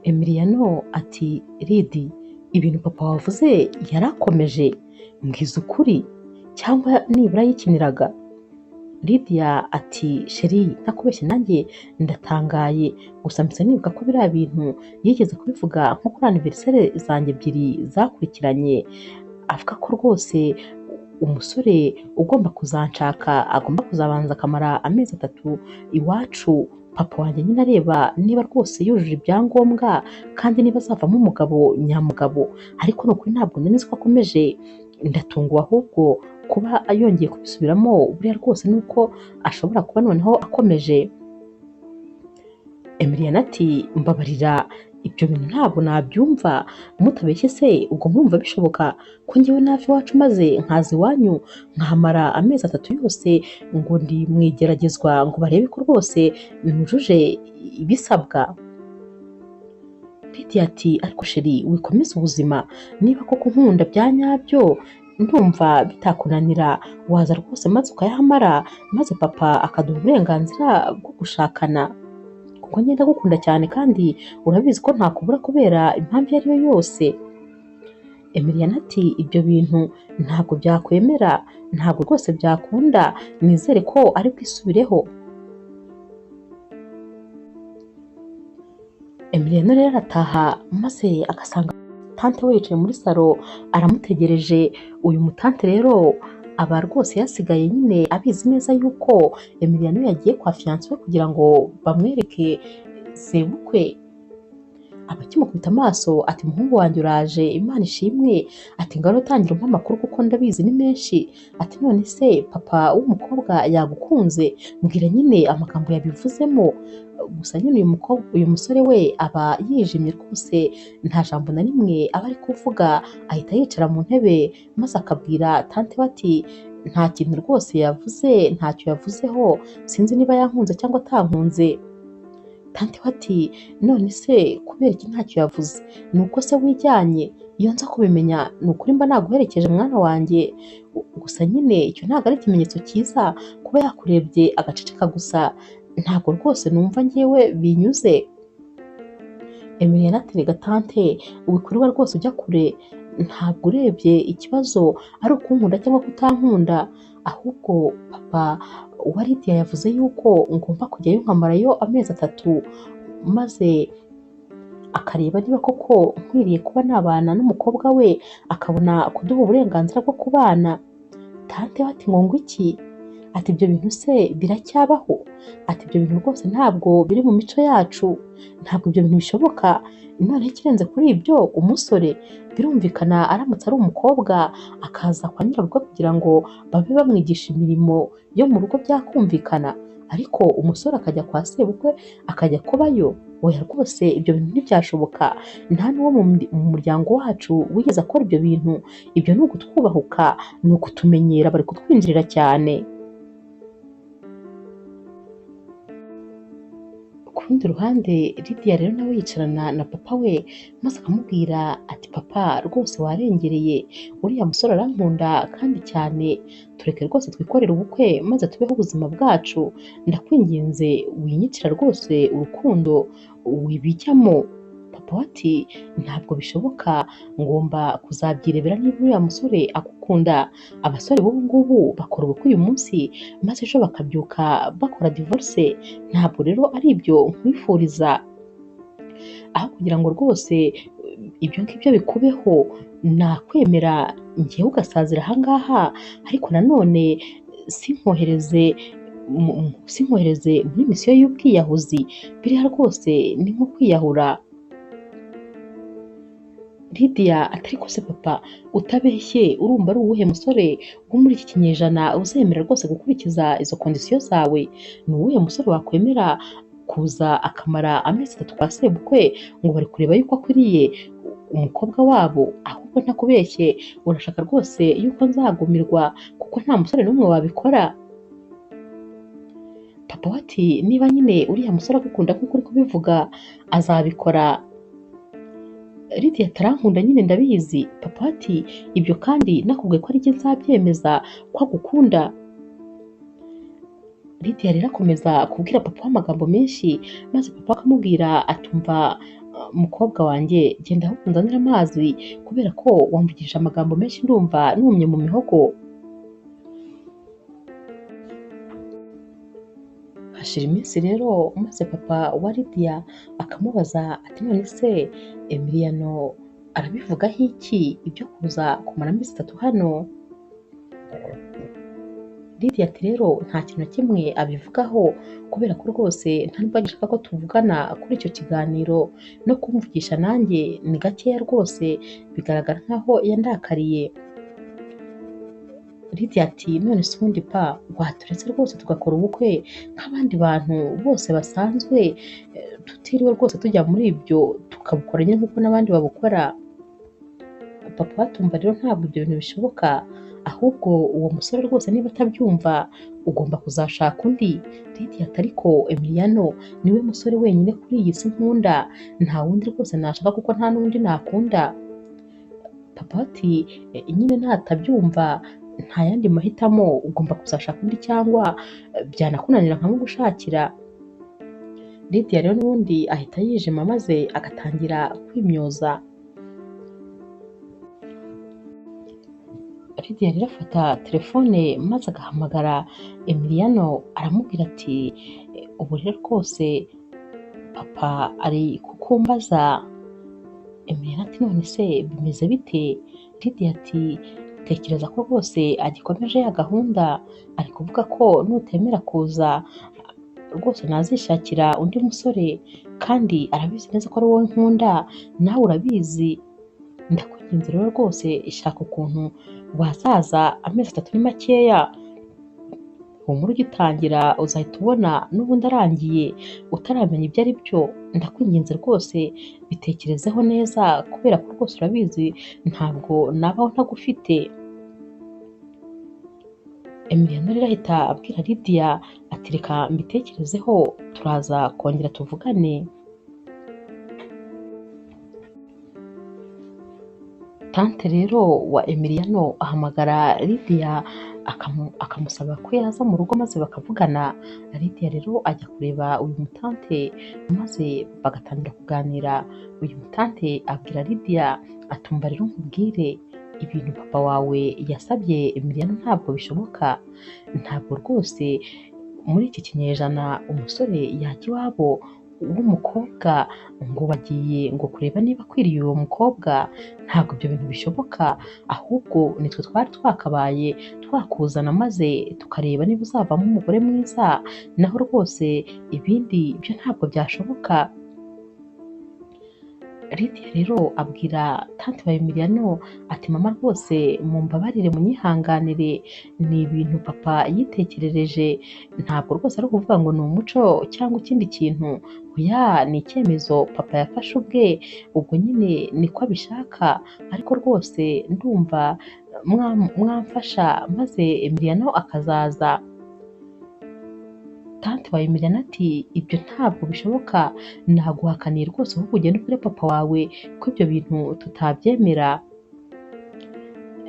Emiliano ati Lidi, ibintu papa wavuze yarakomeje, mbwiza ukuri cyangwa nibura yikiniraga? Lydia ati sheri ntakubeshye nanjye ndatangaye, gusa mpise nibuka ko biriya bintu yigeze kubivuga nko kuri aniveriseri zanjye ebyiri zakurikiranye, avuga ko rwose umusore ugomba kuzanshaka agomba kuzabanza akamara amezi 3 iwacu, papa wanjye nyine areba niba rwose yujuje ibyangombwa kandi niba azavamo umugabo nyamugabo. Ariko ni ukuri ntabwo nari nzi ko akomeje, ndatunguwe ahubwo kuba yongeye kubisubiramo, buriya rwose nuko ashobora kuba noneho akomeje. Emiliana ati mbabarira, ibyo bintu ntabwo nabyumva, mutabeshye se ubwo mwumva bishoboka ko njyewe nafi iwacu maze nkaza iwanyu nkahamara amezi 3 yose ngo ndi mu igeragezwa ngo barebe ko rwose nujuje ibisabwa? Lydia ati ariko sheri wikomeze ubuzima, niba koko nkunda bya nyabyo ndumva bitakunanira waza rwose maze ukayahamara, maze papa akaduha uburenganzira bwo gushakana, kuko ngenda gukunda cyane kandi urabizi ko ntakubura kubera impamvu iyo ari yo yose. Emiliana ati ibyo bintu ntabwo byakwemera, ntabwo rwose byakunda, nizere ko ari bwisubireho. Emiliana rero arataha maze agasanga tante we yicaye muri salo aramutegereje. Uyu mutante rero aba rwose yasigaye nyine abizi neza yuko Emiliano yagiye kwa fiyanse we kugira ngo bamwereke sebukwe. Abakimukubita amaso ati muhungu wanjye uraje, Imana ishimwe, ati ngaro utangira umpa amakuru kuko ndabizi ni menshi. Ati none se papa w'umukobwa yagukunze, mbwira nyine amagambo yabivuzemo. Gusa nyine uyu musore we aba yijimye rwose, nta jambo na rimwe aba ari kuvuga, ahita yicara mu ntebe maze akabwira tante we ati nta kintu rwose yavuze, ntacyo yavuzeho, sinzi niba yankunze cyangwa atankunze. Tante we ati none se kubera iki ntacyo yavuze? Ni uko se wijyanye? Iyo nza kubimenya ni ukuri mba naguherekeje mwana wanjye. Gusa nyine icyo ntabwo ari ikimenyetso cyiza kuba yakurebye agaceceka gusa, ntabwo rwose numva njyewe binyuze. Emiliana ati rega tante wikuriwe rwose ujya kure, ntabwo urebye ikibazo ari ukunkunda cyangwa kutankunda, ahubwo papa wa Lydia yavuze yuko ngomba kujyayo nkamarayo amezi 3 maze akareba niba koko nkwiriye kuba nabana n'umukobwa we akabona kuduha uburenganzira bwo kubana. Tante ati ngo iki? Ati ibyo bintu se biracyabaho? Ati ibyo bintu rwose ntabwo biri mu mico yacu, ntabwo ibyo bintu bishoboka. None ikirenze kuri ibyo, umusore birumvikana aramutse ari umukobwa akaza kwa nyirabukwe kugira ngo babe bamwigisha imirimo yo mu rugo byakumvikana, ariko umusore akajya kwa sebukwe akajya kubayo? Oya rwose ibyo bintu ntibyashoboka, nta n'uwo mu muryango wacu wigeze akora ibyo bintu. Ibyo ni ugutwubahuka, ni ukutumenyera, bari kutwinjirira cyane. Ku rundi ruhande Lydia rero nawe yicarana na papa we maze akamubwira ati papa rwose warengereye, uriya musore arankunda kandi cyane, tureke rwose twikorere ubukwe maze tubeho ubuzima bwacu, ndakwinginze winyicira rwose urukundo wibijyamo. Papa we ati ntabwo bishoboka, ngomba kuzabyirebera niba uriya musore agukunda. Abasore b'ubu ngubu bakora ubukwe uyu munsi maze ejo bakabyuka bakora divorce, ntabwo rero ari ibyo nkwifuriza. Aho kugira ngo rwose ibyo ngibyo bikubeho, nakwemera njyewe ugasazira aha ngaha, ariko nanone sinkohereze muri misiyo y'ubwiyahuzi, biriya rwose ni nko kwiyahura. Lydia ati ariko se papa utabeshye urumva ari uwuhe musore wo muri iki kinyejana uzemera rwose gukurikiza izo kondisiyo zawe? Ni uwuhe musore wakwemera kuza akamara amezi 3 kwa sebukwe ngo bari kureba yuko akwiriye umukobwa wabo? Ahubwo ntakubeshye urashaka rwose yuko nzagumirwa kuko nta musore n'umwe wabikora. Papa we ati niba nyine uriya musore agukunda nk'uko uri kubivuga azabikora. Lydia atarankunda nyine ndabizi. Papa ati ibyo kandi nakubwiye ko ari njye nzabyemeza ko agukunda. Lydia rero akomeza kubwira papa amagambo menshi maze papa akamubwira atumva mukobwa wanjye genda ahubwo unzanire amazi kubera ko wambugije amagambo menshi ndumva numye mu mihogo. Hashira iminsi rero maze papa wa Lydia akamubaza ati none se Emiliano arabivugaho iki ibyo kuza kumara iminsi 3 hano? Lydia ati rero nta kintu na kimwe abivugaho kubera ko rwose nta nubwo agishaka ko tuvugana kuri icyo kiganiro no kumvugisha nanjye ni gakeya rwose bigaragara nkaho yandakariye. Lydia ati none se ubundi pa waturetse rwose tugakora ubukwe nk'abandi bantu bose basanzwe tutiriwe rwose tujya muri ibyo tukabukora nyine nk'uko n'abandi babukora. Papa batumva rero ntabwo ibyo bintu bishoboka, ahubwo uwo musore rwose niba atabyumva ugomba kuzashaka undi. Lydia ati ariko Emiliano niwe musore wenyine kuri iyi si nkunda, nta wundi rwose nashaka kuko nta n'undi nakunda. Papa ati nyine natabyumva nta yandi mahitamo ugomba kuzashaka undi cyangwa byanakunanira nkamugushakira. Lydia rero n'ubundi ahita yijima maze agatangira kwimyoza. Lydia rero afata telefone maze agahamagara Emiliano aramubwira ati ubu rero rwose papa ari kukumbaza. Emiliano ati none se bimeze bite? Lydia ati tekereza ko rwose agikomeje ya gahunda, ari kuvuga ko nutemera kuza rwose nazishakira undi musore kandi arabizi neza ko ari wowe nkunda, nawe urabizi. Ndakwinginze rero rwose ishaka ukuntu wazaza, amezi 3 ni makeya, humura ugitangira uzahita ubona n'ubundi arangiye utaramenya ibyo ari byo. Ndakwinginze rwose bitekerezeho neza kubera ko rwose urabizi ntabwo nabaho ntagufite. Emiliano rero ahita abwira Lydia ati reka mbitekerezeho turaza kongera tuvugane. Tante rero wa Emiliano ahamagara Lydia akamusaba ko yaza mu rugo maze bakavugana. Lydia rero ajya kureba uyu mutante maze bagatangira kuganira. Uyu mutante abwira Lydia atumva rero nkubwire ibintu papa wawe yasabye Emiliano ntabwo bishoboka, ntabwo rwose muri iki kinyejana umusore yajya iwabo w'umukobwa ngo bagiye ngo kureba niba akwiriye uwo mukobwa. Ntabwo ibyo bintu bishoboka, ahubwo nitwe twari twakabaye twakuzana maze tukareba niba uzavamo umugore mwiza, naho rwose ibindi byo ntabwo byashoboka. Lydia rero abwira tante wa Emiliano ati mama rwose mumbabarire munyihanganire, ni ibintu papa yitekerereje, ntabwo rwose ari ukuvuga ngo ni umuco cyangwa ikindi kintu, oya ni icyemezo papa yafashe ubwe, ubwo nyine niko abishaka, ariko rwose ndumva mwamfasha maze Emiliano akazaza. Tante wa Emiliano ati ibyo ntabwo bishoboka, naguhakaniye rwose ahubwo ugende ubwire papa wawe ko ibyo bintu tutabyemera.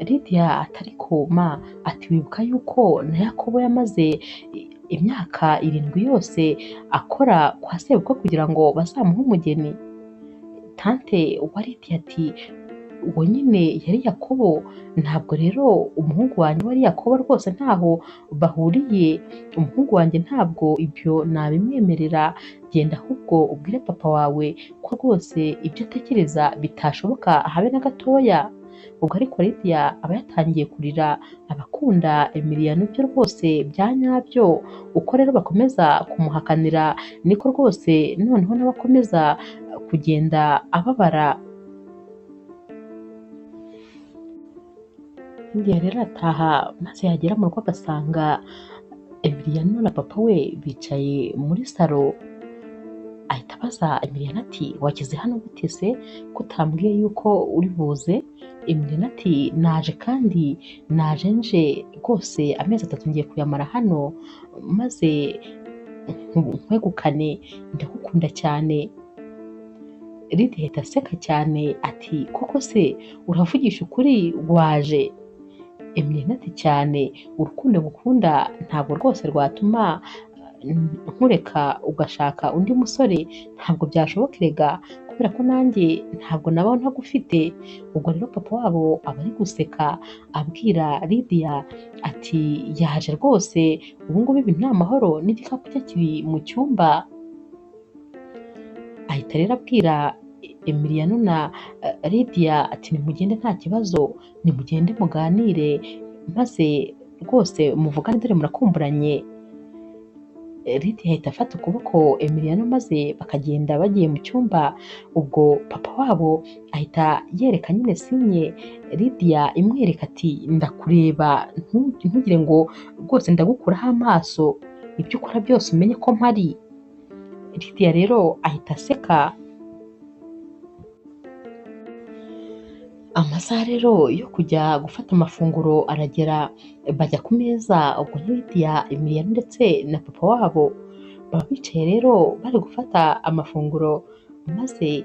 Lydia ati ariko ma ati wibuka yuko na Yakobo yamaze imyaka 7 yose akora kwa sebukwe kugira ngo bazamuhe umugeni. Tante wa Lydia ati uwo nyine yari Yakobo, ntabwo rero umuhungu wanjye wari Yakobo rwose ntaho bahuriye. Umuhungu wanjye ntabwo ibyo nabimwemerera, genda ahubwo ubwire papa wawe ko rwose ibyo atekereza bitashoboka habe na gatoya. Ubwo ariko Lydia aba yatangiye kurira, abakunda Emiliano byo rwose bya nyabyo. Uko rero bakomeza kumuhakanira niko rwose noneho n'abakomeza kugenda ababara. Lydia rero ataha maze yagera mu rugo agasanga Emiliano na papa we bicaye muri salo. Ahita abaza Emiliano ati wageze hano gute se ko utambwiye yuko uri buze? Emiliano ati naje kandi naje nje rwose amezi 3 ngiye kuyamara hano maze nkwegukane, ndagukunda cyane. Lydia ahita aseka cyane ati koko se uravugisha ukuri waje? Emiliano ati cyane, urukundo ngukunda ntabwo rwose rwatuma nkureka ugashaka undi musore ntabwo byashoboka erega kubera ko nanjye ntabwo nabaho ntagufite. Ubwo rero papa wabo aba ari guseka abwira Lydia ati yaje rwose ubu ngubu ibintu ni amahoro n'igikapu cye kiri mu cyumba. Ahita rero abwira Emiliano na Lydia ati nimugende nta kibazo, nimugende muganire maze rwose muvugane dore murakumburanye. Lydia ahita afata ukuboko Emiliano maze bakagenda bagiye mu cyumba. Ubwo papa wabo ahita yereka nyine sinye Lydia imwereka ati ndakureba ntugire ngo rwose ndagukuraho amaso, ibyo ukora byose umenye ko mpari. Lydia rero ahita aseka. Amasaha rero yo kujya gufata amafunguro aragera, bajya ku meza. Ubwo Lydia, Emiliano ndetse na papa wabo baba bicaye rero bari gufata amafunguro, maze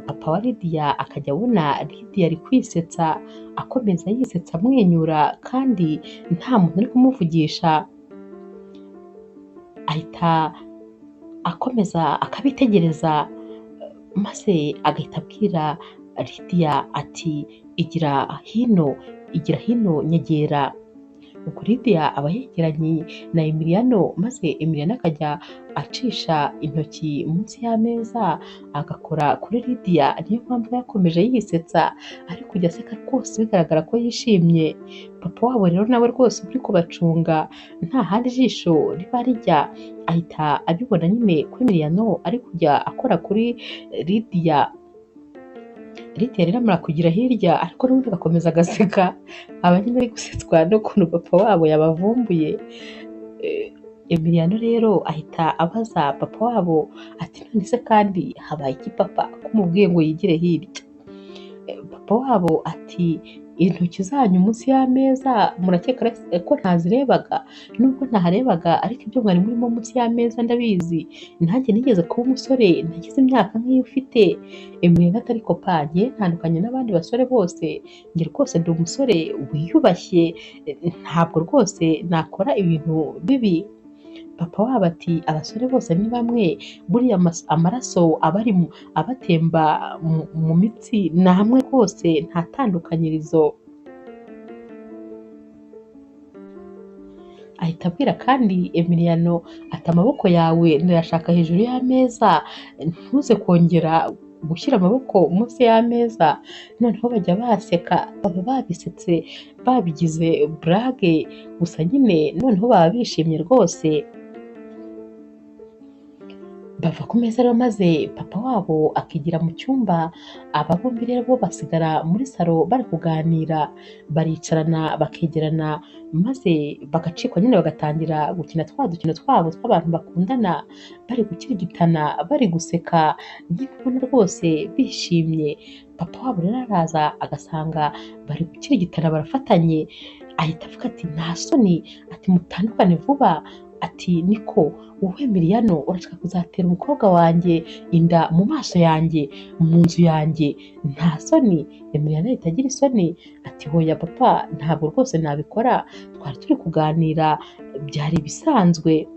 papa wa Lydia akajya abona Lydia ari kwisetsa, akomeza yisetsa amwenyura kandi nta muntu uri kumuvugisha. Ahita akomeza akabitegereza maze agahita abwira Lydia ati igira hino nyegera. Ubwo Lydia aba yegeranye na Emiliano maze Emiliano akajya acisha intoki munsi y'ameza agakora kuri Lydia. Niyo mpamvu yakomeje yisetsa ari kujya aseka rwose bigaragara ko yishimye. Papa wabo rero nawe rwose uri kubacunga nta handi ijisho riba rijya, ahita abibona nyine ko Emiliano ari kujya akora kuri Lydia. Lydia rero amara kugira hirya ariko n'ubundi agakomeza agaseka, aba nyine ari gusetswa n'ukuntu papa wabo yabavumbuye. Emiliano rero ahita abaza papa wabo ati none se kandi habaye iki papa ko umubwiye ngo yigire hirya? Papa wabo ati intoki zanyu munsi y'ameza murakeka ko ntazirebaga? Nubwo ntaharebaga ariko ibyo mwari murimo munsi y'ameza ndabizi, nanjye nigeze kuba umusore nagize imyaka nk'iyo ufite. Emiliano ati ariko pa njye ntandukanye n'abandi basore bose, njye rwose ndi umusore wiyubashye, ntabwo rwose nakora ibintu bibi. Papa wabo ati abasore bose ni bamwe, buriya amaraso abatemba mu mitsi ni hamwe rwose nta tandukanyirizo. Ahita abwira kandi Emiliano ati amaboko yawe ndayashaka hejuru y'ameza, ntuze kongera gushyira amaboko munsi y'ameza. Noneho bajya baseka, baba babisetse babigize burage, gusa nyine noneho baba bishimye rwose. Bava ku meza rero maze papa wabo akigira mu cyumba, aba bombi rero bo basigara muri salo bari kuganira, baricarana bakegerana maze bagacikwa nyine bagatangira gukina twa dukino twabo tw'abantu bakundana, bari gukirigitana, bari guseka, nyine ubona rwose bishimye. Papa wabo rero araza agasanga bari gukirigitana barafatanye, ahita avuga ati nta soni, ati mutandukane vuba. Ati niko wowe Emiliano urashaka kuzatera umukobwa wanjye inda mu maso yanjye mu nzu yanjye, nta soni? Emiliano ahita agira isoni ati hoya papa ntabwo rwose nabikora, twari turi kuganira byari bisanzwe.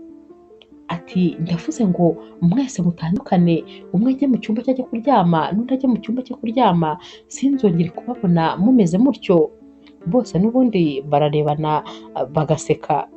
Ati ndavuze ngo mwese mutandukane, umwe ajye mu cyumba cye ajye kuryama n'undi ajye mu cyumba cye kuryama, sinzongere kubabona mumeze mutyo. Bose n'ubundi bararebana bagaseka.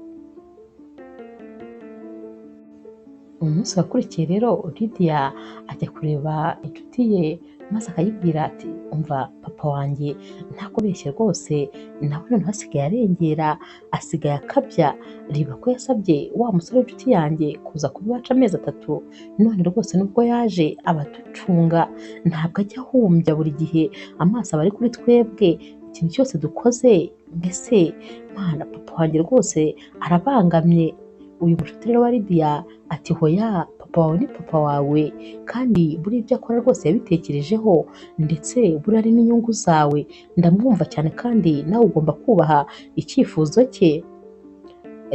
Umunsi wakurikiye rero Lydia ajya kureba inshuti ye maze akayibwira ati umva papa wanjye ntakubeshye rwose nawe noneho asigaye arengera, asigaye akabya, reba ko yasabye wa musore w'inshuti yanjye kuza kuba iwacu amezi 3, none rwose nubwo yaje abaducunga, ntabwo ajya ahumbya, buri gihe amaso aba ari kuri twebwe, ikintu cyose dukoze. Mbese mwana papa wanjye rwose arabangamye. Uyu mushuti rero wa Lydia ati hoya papa wawe ni papa wawe, kandi buriya ibyo akora rwose yabitekerejeho, ndetse buriya ari n'inyungu zawe, ndamwumva cyane kandi nawe ugomba kubaha icyifuzo cye.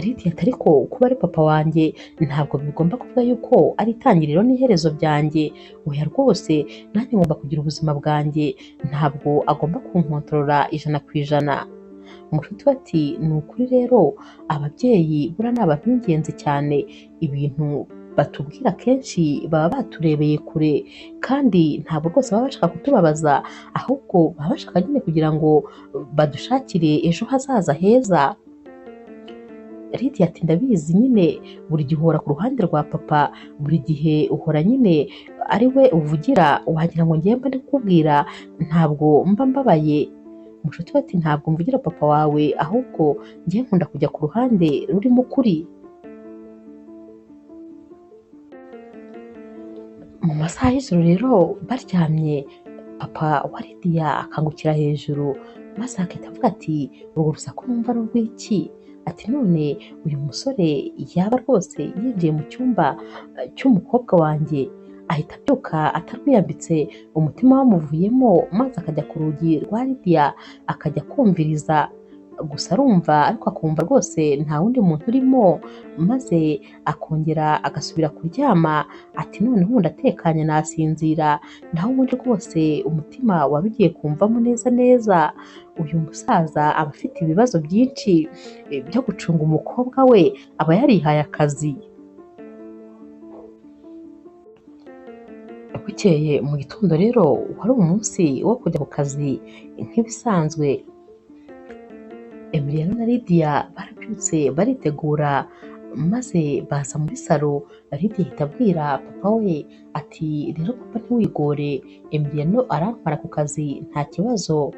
Lydia ati ariko kuba ari papa wanjye ntabwo bigomba kuvuga yuko ari itangiriro n'iherezo byanjye, oya rwose nanjye ngomba kugira ubuzima bwanjye, ntabwo agomba kunkontorora 100%. Mushuti we ati ni ukuri rero ababyeyi buriya ni abantu b'ingenzi cyane, ibintu batubwira akenshi baba baturebeye kure kandi ntabwo rwose baba bashaka kutubabaza, ahubwo baba bashaka nyine kugira ngo badushakire ejo hazaza heza. Lydia ati ndabizi nyine buri gihe uhora ku ruhande rwa papa, buri gihe uhora nyine ari we uvugira, wagira ngo ngiye mba ndi kukubwira ntabwo mba mbabaye. Mushuti we ati ntabwo mvugira papa wawe, ahubwo ngiye nkunda kujya ku ruhande rurimo ukuri. Mu masaha y'ijoro rero baryamye, papa wa Lydia akangukira hejuru maze agahita avuga ati urwo rusaku numva ari urw'iki? Ati none uyu musore yaba rwose yinjiye mu cyumba cy'umukobwa wanjye, ahita abyuka atarwiyambitse, umutima wamuvuyemo maze akajya ku rugi rwa Lydia akajya kumviriza, gusa arumva ariko akumva rwose nta wundi muntu urimo, maze akongera agasubira kuryama. Ati noneho ubu ndatekanye nasinzira, naho ubundi rwose umutima wari ugiye kumvamo neza neza. Uyu musaza aba afite ibibazo byinshi byo gucunga umukobwa we, aba yarihaye akazi. Bukeye mu gitondo rero wari umunsi wo kujya ku kazi nk'ibisanzwe. Emiliano na Lydia barabyutse baritegura maze baza muri salo. Lydia ahita abwira papa we ati rero papa ntiwigore, Emiliano arantwara ku kazi nta kibazo.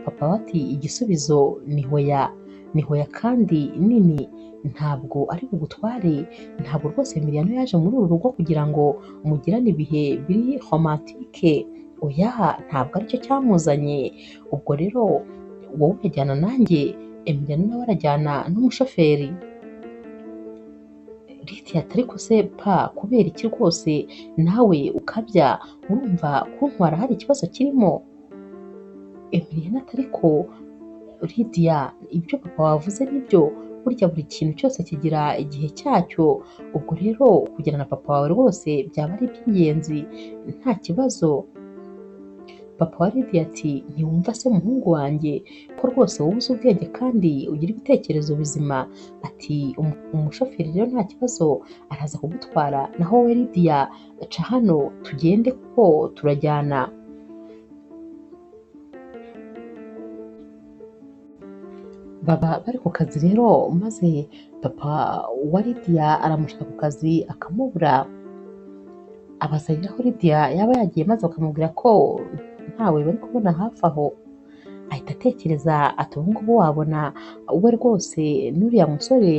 Papa we ati igisubizo ni hoya, ni hoya kandi nini, ntabwo ari bugutware, ntabwo rwose Emiliano yaje muri uru rugo kugira ngo mugirane ibihe biri romantike, oya ntabwo aricyo cyamuzanye. Ubwo rero wowe urajyana nanjye, Emiliano nawe arajyana n'umushoferi. Lydia ati ariko se pa kubera iki rwose nawe ukabya, urumva kuntwara hari ikibazo kirimo? Emiliano ati ariko Lydia ibyo papa wavuze nibyo, burya buri kintu cyose kigira igihe cyacyo, ubwo rero kujyana na papa wawe rwose byaba ari iby'ingenzi nta kibazo. Papa wa Lydia ati ntiwumva se muhungu wanjye ko rwose wowe uzi ubwenge kandi ugira ibitekerezo bizima? Ati umushoferi rero nta kibazo araza kugutwara, naho wowe Lydia ca hano tugende kuko turajyana. Baba bari ku kazi rero maze papa wa Lydia aramushaka ku kazi akamubura, abaza rero aho Lydia yaba yagiye maze bakamubwira ko ntawe bari kubona hafi aho. Ahita atekereza ati ubu ngubu wabona we rwose n'uriya musore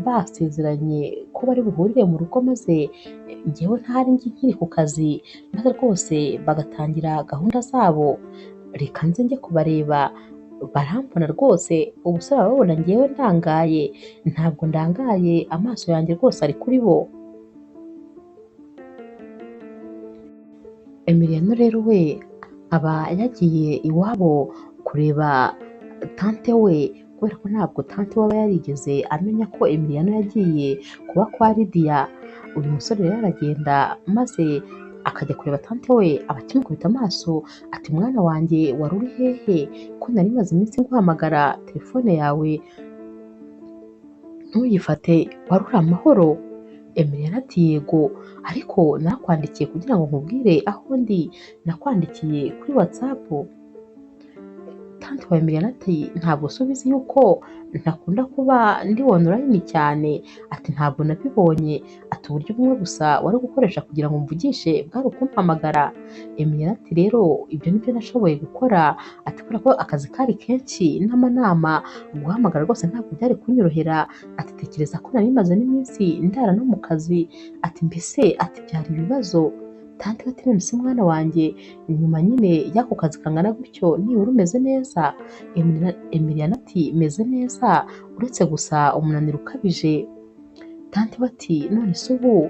basezeranye ko bari buhurire mu rugo, maze njyewe ntahari nkiri ku kazi, maze rwose bagatangira gahunda zabo, reka nze njye kubareba, barambona rwose ubusore bababona njyewe ndangaye, ntabwo ndangaye, amaso yanjye rwose ari kuri bo. Emiliano rero we aba yagiye iwabo kureba tante we, kubera ko ntabwo tante we aba yarigeze amenya ko Emiliano yagiye kuba kwa Lydia. Uyu musore rero aragenda maze akajya kureba tante we, aba akimukubita amaso ati mwana wanjye wari uri hehe, ko nari maze iminsi nguhamagara telefone yawe ntuyifate, wari uri amahoro? Emiliano ati yego, ariko nakwandikiye kugira ngo nkubwire aho ndi, nakwandikiye kuri WhatsApp. Tante wa Emiliano ati ntabwo usubiza yuko ntakunda kuba ndi online cyane? Ati ntabwo nabibonye, ati uburyo bumwe gusa wari gukoresha kugira ngo mvugishe bwari ukumpamagara. Emiliano ati rero ibyo nibyo nashoboye gukora, ati kubera ko akazi kari kenshi n'amanama, guhamagara rwose ntabwo byari kunyorohera, ati tekereza ko nari maze n'iminsi ndara no mu kazi, ati mbese ati byari ibibazo. Tante ati none se mwana wanjye nyuma nyine y'ako kazi kangana gutyo nibura umeze neza? Emiliano ati meze neza, uretse gusa umunaniro ukabije. Tante bati none se ubu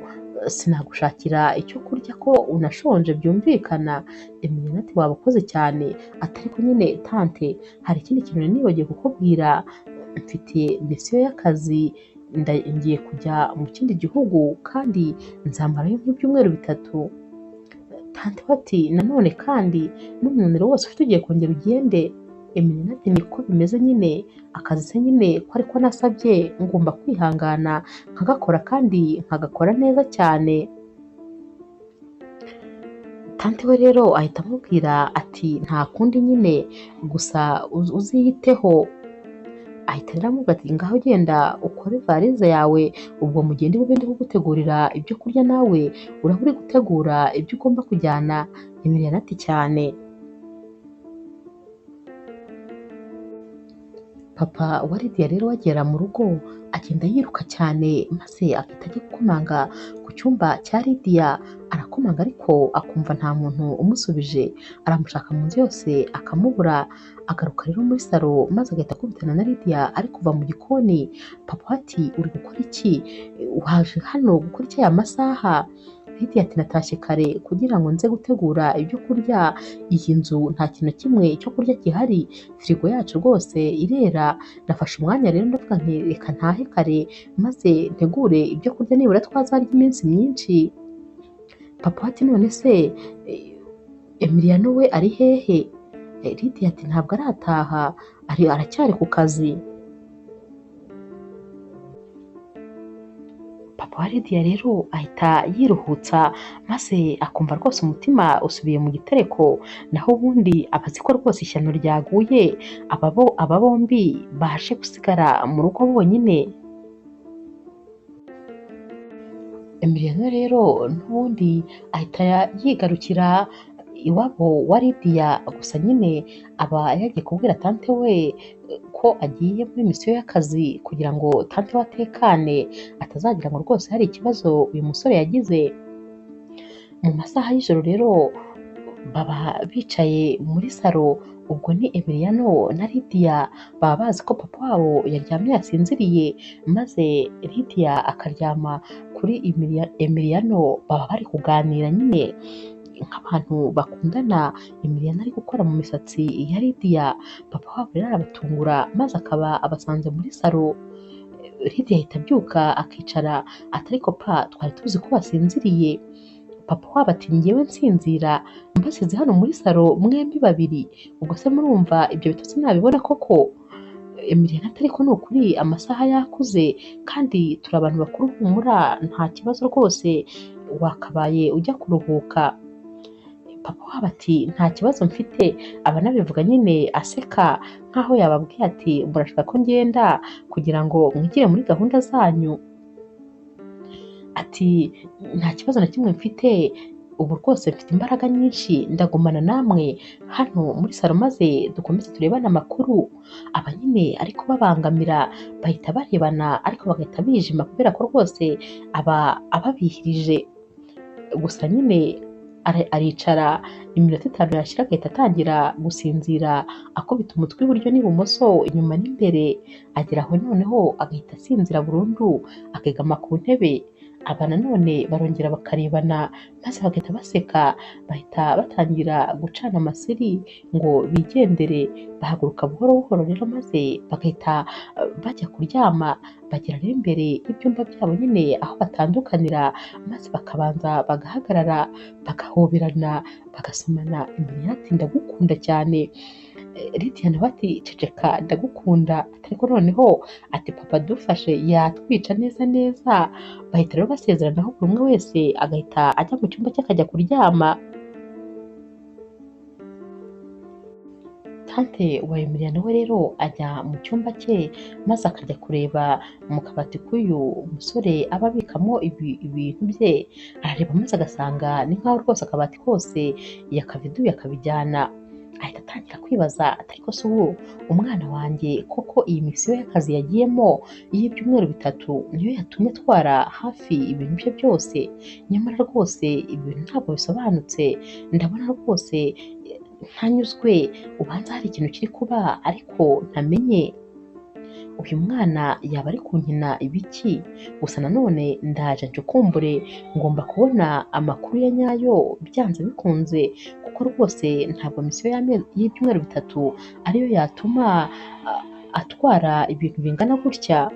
sinagushakira icyo kurya ko unashonje byumvikana? Emiliano ati wabakoze cyane, ati ariko nyine tante hari ikindi kintu nibagiwe kukubwira, mfite misiyo y'akazi, ngiye kujya mu kindi gihugu kandi nzamarayo nk'ibyumweru 3. Tante bati nanone kandi n'umunaniro wose ufite ugiye kongera ugende? Emeline ati niko bimeze nyine, akazi se nyine ko ariko nasabye ngomba kwihangana nkagakora kandi nkagakora neza cyane. Tante we rero ahita amubwira ati nta kundi nyine, gusa uziyiteho. Ahita rero amubwira ati ngaho genda ukore varize yawe, ubwo mugende bube ndi kugutegurira ibyo kurya, nawe uraba uri gutegura ibyo ugomba kujyana. Emeline ati cyane. Papa wa Lydia rero agera mu rugo agenda yiruka cyane, maze agahita ajya gukomanga ku cyumba cya Lydia. Arakomanga ariko akumva nta muntu umusubije, aramushaka mu nzu yose akamubura. Agaruka rero muri salo maze agahita akubitana na Lydia ari kuva mu gikoni. Papa we ati uri gukora iki? Waje hano gukora iki aya masaha? Lydia ati natashye kare kugira ngo nze gutegura ibyo kurya. Iyi nzu nta kintu kimwe cyo kurya gihari, firigo yacu rwose irera. Nafashe umwanya rero ndavuga nti reka ntahe kare maze ntegure ibyo kurya nibura twazarya iminsi myinshi. Papa ati none se Emiliano we ari hehe? Lydia ati ntabwo arataha, aracyari ku kazi. Papa wa Lydia rero ahita yiruhutsa, maze akumva rwose umutima usubiye mu gitereko. Naho ubundi abazi ko rwose ishyano ryaguye, aba bombi baje gusigara mu rugo bonyine. Emiliano rero n'ubundi ahita yigarukira iwabo wa Lydia, gusa nyine aba yagiye kubwira tante we ko agiye muri misiyo y'akazi kugira ngo tante we atekane, atazagira ngo rwose hari ikibazo uyu musore yagize. Mu masaha y'ijoro rero baba bicaye muri salo, ubwo ni Emiliano na Lydia baba bazi ko papa wabo yaryamye yasinziriye, maze Lydia akaryama kuri Emiliano. Baba bari kuganira nyine nk'abantu bakundana. Emiliano ari gukora mu misatsi ya Lydia. Papa wabo rero arabatungura maze akaba abasanze muri salo. Lydia ahita abyuka akicara ati ariko pa, twari tuzi ko wasinziriye. Papa wabo ati njyewe nsinzira mbasize hano muri salo mwembi babiri, ubwo se murumva ibyo bitotsi nabibona koko? Emiliano ati ariko ni ukuri amasaha yakuze kandi turi abantu bakuru, humura nta kibazo rwose, wakabaye ujya kuruhuka. Papa wabo ati nta kibazo mfite. Aba nabivuga nyine aseka nkaho yababwiye ati murashaka ko ngenda kugira ngo mwigire muri gahunda zanyu. Ati nta kibazo na kimwe mfite, ubu rwose mfite imbaraga nyinshi, ndagumana namwe hano muri salo maze dukomeze turebane amakuru. Aba nyine ariko babangamira, bahita barebana ariko bagahita bijima kubera ko rwose aba ababihirije. Gusa nyine aricara, iminota 5 yashira agahita atangira gusinzira akubita umutwe iburyo n'ibumoso, inyuma n'imbere. Agera aho noneho agahita asinzira burundu akegama ku ntebe. Aba nanone barongera bakarebana maze bagahita baseka, bahita batangira gucana amasiri ngo bigendere. Bahaguruka buhoro buhoro rero maze bagahita bajya kuryama. Bagera rero imbere y'ibyumba byabo nyine aho batandukanira, maze bakabanza bagahagarara bagahoberana bagasomana. Emiliano ati ndagukunda cyane. Lydia nawe ati ceceka ndagukunda. Ariko noneho ati papa dufashe yatwica neza neza. Bahita rero basezeranaho buri umwe wese agahita ajya mu cyumba cye akajya kuryama. Tante wa Emiliano we rero ajya mu cyumba cye maze akajya kureba mu kabati k'uyu musore aba abikamo ibintu bye. Arareba maze agasanga ni nkaho rwose akabati kose yakaviduye akabijyana. Ahita atangira kwibaza ati ariko se ubu umwana wanjye koko iyi misiyo y'akazi yagiyemo y'ibyumweru 3 niyo yatumye atwara hafi ibintu bye byose? Nyamara rwose ibintu ntabwo bisobanutse, ndabona rwose ntanyuzwe, ubanza hari ikintu kiri kuba ariko ntamenye. Uyu mwana yaba ari kunkina ibiki? Gusa nanone ndaje ncukumbure, ngomba kubona amakuru ya nyayo byanze bikunze, kuko rwose ntabwo misiyo y'ibyumweru 3 ariyo yatuma atwara ibintu bingana gutya.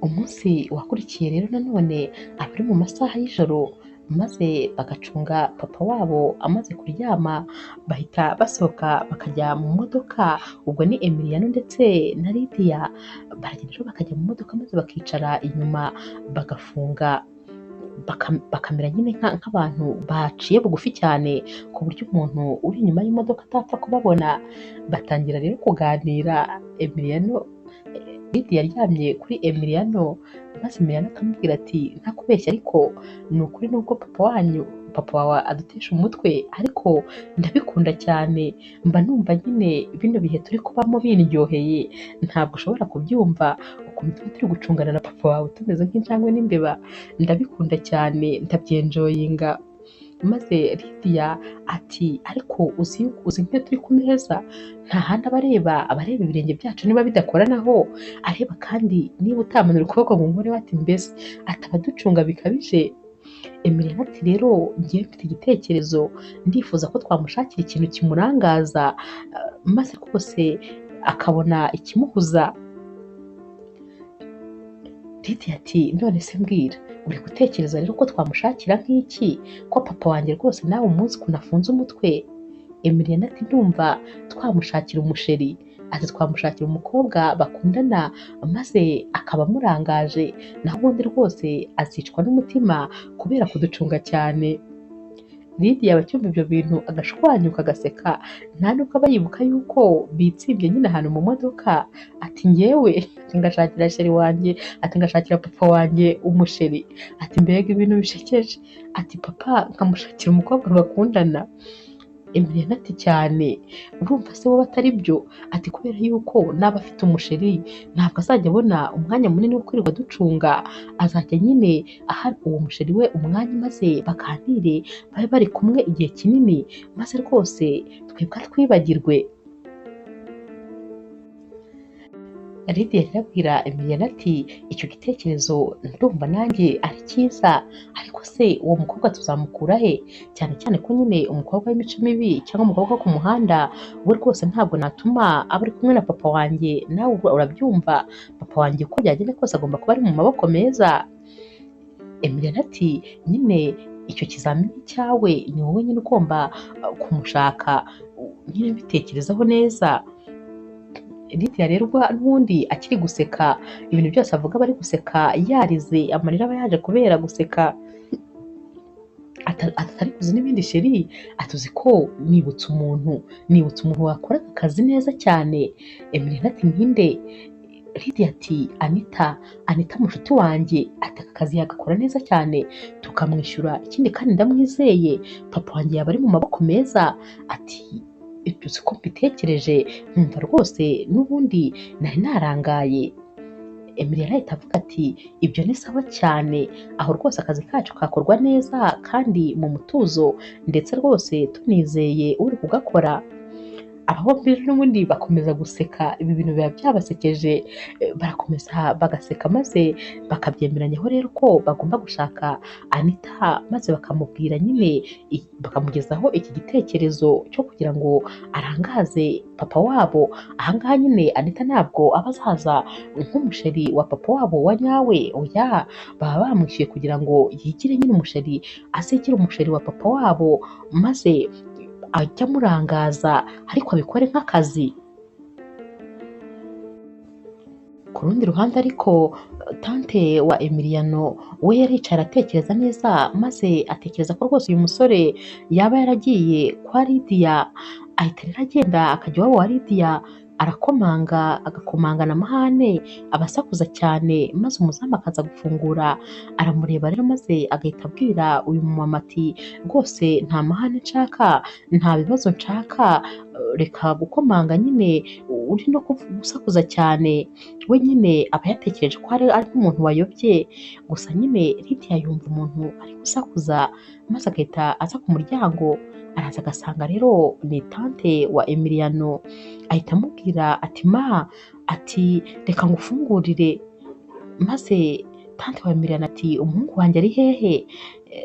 Umunsi wakurikiye rero nanone aba ari mu masaha y'ijoro, maze bagacunga papa wabo amaze kuryama, bahita basohoka bakajya mu modoka. Ubwo ni Emiliano ndetse na Lydia, baragenda rero bakajya mu modoka maze bakicara inyuma bagafunga, bakamera nyine nk'abantu baciye bugufi cyane ku buryo umuntu uri inyuma y'imodoka atapfa kubabona. Batangira rero kuganira. Lydia yaryamye kuri Emiliano, maze Emiliano akamubwira ati ntakubeshya ariko ni ukuri nubwo papa wawe adutesha umutwe ariko ndabikunda cyane, mba numva nyine bino bihe turi kubamo bindyoheye, ntabwo ushobora kubyumva ukuntu tuba turi gucungana na papa wawe tumeze nk'injangwe n'imbeba, ndabikunda cyane ndabyenjoyinga. Maze Lydia ati ariko uzi nk'iyo turi ku meza nta handi abareba ibirenge byacu niba bidakoranaho, areba kandi niba utamanura ukuboko ngo nkoreho, ati mbese atabaducunga bikabije. Emiliano ati rero ngiye mfite igitekerezo, ndifuza ko twamushakira ikintu kimurangaza maze rwose akabona ikimuhuza. Lydia ati none se mbwira, uri gutekereza rero ko twamushakira nk'iki, ko papa wanjye rwose nawe umunsi ukuntu afunze umutwe? Emiliano ati ndumva twamushakira umusheri, ati twamushakira umukobwa bakundana maze akaba amurangaje, naho ubundi rwose azicwa n'umutima kubera kuducunga cyane. Lydia abacyumva ibyo bintu agashwanyuka agaseka, nta nubwo aba yibuka yuko bitsimbye nyine ahantu mu modoka. Ati njyewe ngashakira sheri wanjye, ati ngashakira papa wanjye umusheri, ati mbega ibintu bishekeje, ati papa nkamushakira umukobwa bakundana. Emiliano ati cyane, urumva se wowe atari byo? Ati kubera yuko naba afite umusheri ntabwo azajya abona umwanya munini wo kwirirwa ducunga, azajya nyine aha uwo musheri we umwanya maze baganire babe bari kumwe igihe kinini, maze rwose twebwe twibagirwe. Lydia arabwira Emiliano ati icyo gitekerezo ndumva nanjye ari cyiza, ariko se uwo mukobwa tuzamukura he? Cyane cyane ko nyine umukobwa w'imico mibi cyangwa umukobwa wo ku muhanda we rwose ntabwo natuma aba ari kumwe na papa wanjye, nawe urabyumva, papa wanjye uko byagenda kose agomba kuba ari mu maboko meza. Emiliano ati nyine icyo kizamini cyawe ni wowe nyine ugomba kumushaka, nyine bitekerezaho neza. Lydia rero n'ubundi akiri guseka, ibintu byose avuga bari guseka yarize, amarira aba yaje kubera guseka. Atari kuzi n'ibindi sheri, atuzi ko nibutse umuntu wakora akazi neza cyane. Emiliano ati nkinde? Lydia ati Anita mushuti wanjye, ati aka kazi yagakora neza cyane tukamwishyura, ikindi kandi ndamwizeye, papa wanjye yaba ari mu maboko meza. Ati ibyo siko mbitekereje, nkumva rwose n'ubundi nari narangaye. Emiliano ahita avuga ati ibyo ni sawa cyane, aho rwose akazi kacu kakorwa neza kandi mu mutuzo, ndetse rwose tunizeye uri kugakora. Aba bombi n'ubundi bakomeza guseka, ibi bintu biba byabasekeje, barakomeza bagaseka maze bakabyemeranyaho rero ko bagomba gushaka Anita, maze bakamubwira nyine bakamugezaho iki gitekerezo cyo kugira ngo arangaze papa wabo. Ahangaha nyine Anita ntabwo aba azaza nk'umusheri wa papa wabo wa nyawe, oya, baba bamwishyuye kugira ngo yigire nyine umusheri, azigire umusheri wa papa wabo maze ajya amurangaza ariko abikore nk'akazi. Ku rundi ruhande ariko tante wa Emiliano we yaricaye aratekereza neza, maze atekereza ko rwose uyu musore yaba yaragiye kwa Lydia. Ahita rero agenda akajya iwabo wa Lydia, agakomanga na mahane, abasakuza cyane, maze umuzamu akaza gufungura. Aramureba rero maze agahita abwira uyu mumama ati rwose nta mahane nshaka, nta bibazo nshaka, reka gukomanga nyine uri no gusakuza cyane. We nyine aba yatekereje ko ari nk'umuntu wayobye, gusa nyine Lydia yumva umuntu ari gusakuza, maze agahita aza ku muryango, araza agasanga rero ni tante wa Emiliano. Ahita amubwira ati ati reka ngufungurire, maze tante wa Emiliano ati umuhungu wanjye ari hehe?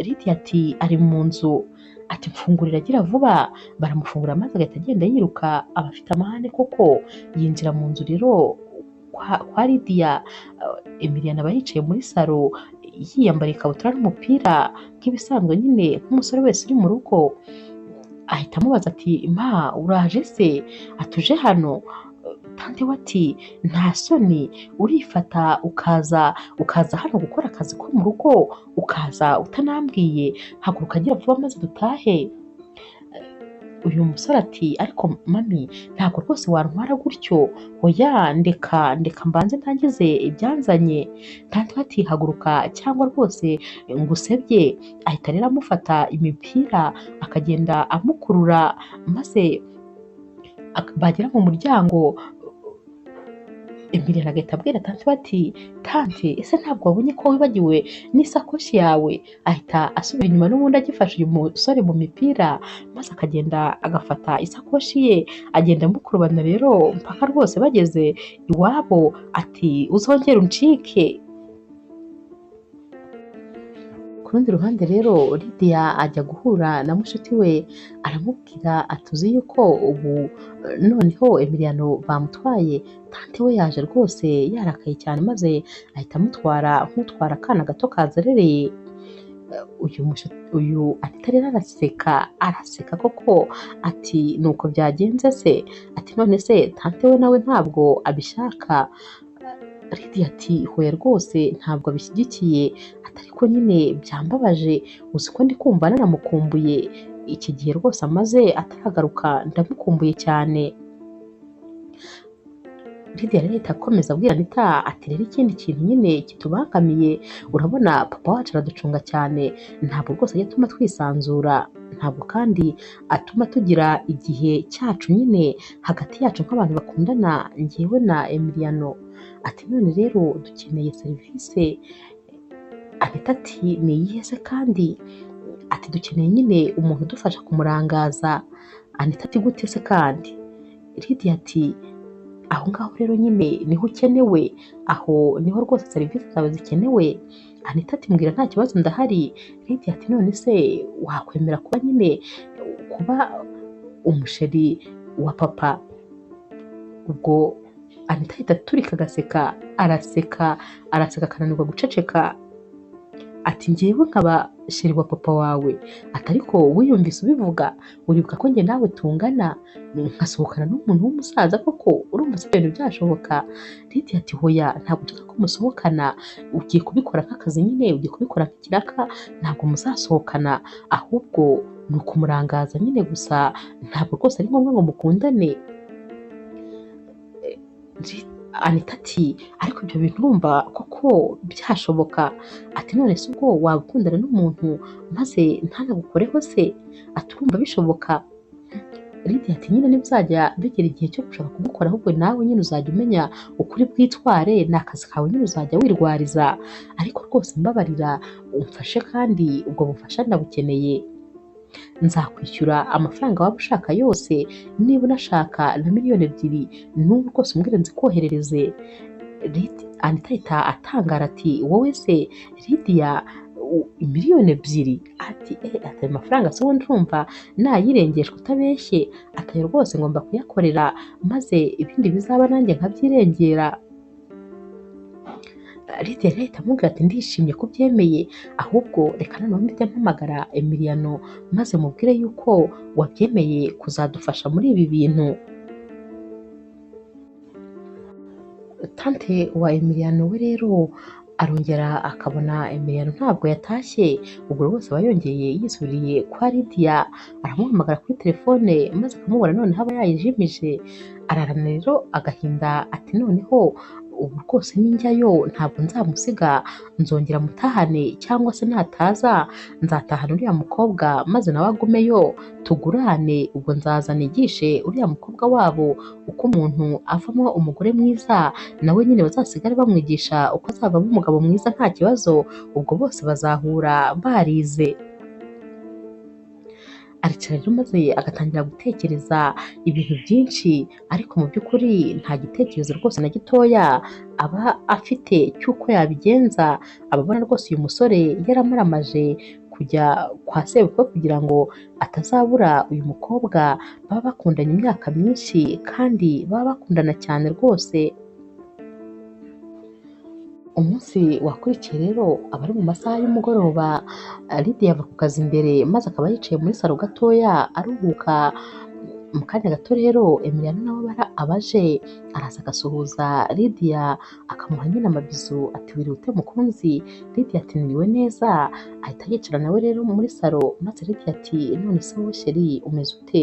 Lydia ati ari mu nzu. Ati mfungurira agira vuba. Baramufungura maze agahita agenda yiruka, aba afite amahane koko, yinjira mu nzu rero kwa Lydia. Emiliano aba yicaye muri salo yiyambariye ikabutura n'umupira nk'ibisanzwe nyine nk'umusore wese uri mu rugo, ahita amubaza ati ma uraje se atuje hano? Tante we ati nta soni urifata ukaza hano gukora akazi ko mu rugo ukaza utanambwiye, haguruka gira vuba maze dutahe. Uyu musore ati ariko mami ntabwo rwose wantwara gutyo, oya ndeka mbanze ndangize ibyanzanye. Tante we ati haguruka cyangwa rwose ngusebye. Ahita rero amufata imipira akagenda amukurura, maze bagera mu muryango Emiliana agahita abwira tante we ati tante ese ntabwo wabonye ko wibagiwe n'isakoshi yawe? Ahita asubira inyuma n'ubundi agifashe uyu musore mu mipira, maze akagenda agafata isakoshi ye agenda amukurubana rero mpaka rwose bageze iwabo, ati uzongere uncike. Ku rundi ruhande rero Lydia ajya guhura na mushuti we, aramubwira ati uzi yuko ubu noneho Emiliano bamutwaye? Tante we yaje rwose yarakaye cyane, maze ahita amutwara nk'utwara akana gato kazerereye. Uyu Anita rero araseka koko, ati nuko byagenze se? Ati none se tante we nawe ntabwo abishaka? Lydia ati hoya rwose ntabwo abishyigikiye, ariko nyine byambabaje, uzi ko ndi kumva nanamukumbuye, iki gihe rwose amaze ataragaruka ndamukumbuye cyane. Lydia rero ahita akomeza abwira Anita ati rero ikindi kintu nyine kitubangamiye, urabona papa wacu araducunga cyane, ntabwo rwose ajya atuma twisanzura, ntabwo kandi atuma tugira igihe cyacu nyine hagati yacu nk'abantu bakundana njyewe na Emiliano. Ati none rero dukeneye serivisi. Anita ati ni iyihe se kandi? Ati dukeneye nyine umuntu udufasha kumurangaza. Anita ati gute se kandi? Lydia ati aho ngaho rero nyine niho ukenewe, aho niho rwose serivisi zawe zikenewe. Anita ati mbwira nta kibazo ndahari. Lydia ati none se wakwemera kuba umusheri wa papa? Ubwo Anita ahita aturika agaseka, araseka akananirwa guceceka. Ati njyewe nkaba sheri wa papa wawe? Ati ariko wiyumvise ubivuga, uribuka ko njye nawe tungana, nkasohokana n'umuntu w'umusaza koko? Urumva se ibintu byashoboka? Lydia ati hoya ntabwo nshaka ko musohokana, ugiye kubikora nk'akazi nyine, ugiye kubikora nk'ikiraka, ntabwo muzasohokana, ahubwo ni ukumurangaza nyine gusa, ntabwo rwose ari ngombwa ngo mukundane. Anita ati ariko ibyo bintu urumva koko byashoboka? Ati none se ubwo waba ukundana n'umuntu maze ntanagukoreho se? Ati urumva bishoboka? Lydia ati nyine ntibizajya bigera igihe cyo gushaka kugukora, ahubwo nawe nyine uzajya umenya ukuri bwitware, ni akazi kawe nyine uzajya wirwariza, ariko rwose mbabarira umfashe kandi ubwo bufasha ndabukeneye. Nzakwishyura amafaranga waba ushaka yose, niba unashaka na miliyoni 2 n'ubu rwose umbwire nzikoherereze. Anita ahita atangara ati wowe se Lydia miliyoni 2? Ati ati ayo mafaranga se ubundi urumva nayirengeshwa utabeshye? Ati ayo rwose ngomba kuyakorera, maze ibindi bizaba nanjye nkabyirengera. Lydia rero ahita amubwira ati ndishimye ko ubyemeye, ahubwo reka noneho mpite mpamagara Emiliano maze mubwire yuko wabyemeye kuzadufasha muri ibi bintu. Tante wa Emiliano we rero arongera akabona Emiliano ntabwo yatashye, ubwo rwose aba yongeye yisubiriye kwa Lydia, aramuhamagara kuri telefone maze akamubona noneho aba yayijimije, ararana rero agahinda ati noneho ubu rwose ninjyayo ntabwo nzamusiga, nzongera mutahane, cyangwa se nataza nzatahana uriya mukobwa maze nawe agumeyo tugurane, ubwo nzaza nigishe uriya mukobwa wabo uko umuntu avamo umugore mwiza, nawe nyine bazasigare bamwigisha uko azavamo umugabo mwiza nta kibazo, ubwo bose bazahura barize. Aricara rero maze agatangira gutekereza ibintu byinshi, ariko mu by'ukuri nta gitekerezo rwose na gitoya aba afite cy'uko yabigenza. Ababona rwose uyu musore yaramaramaje kujya kwa sebukwe kugira ngo atazabura uyu mukobwa, baba bakundanye imyaka myinshi kandi baba bakundana cyane rwose. Umunsi wakurikiye rero aba ari mu masaha y'umugoroba, Lydia ava ku kazi imbere maze akaba yicaye muri salo gatoya aruhuka. Mu kanya gato rero Emiliana nawe aba aje, araza agasuhuza Lydia akamuha nyine amabizu ati wiriwe ute mukunzi? Lydia ati niriwe neza. Ahita yicara nawe rero muri salo maze Lydia ati none se wowe sheri umeze ute?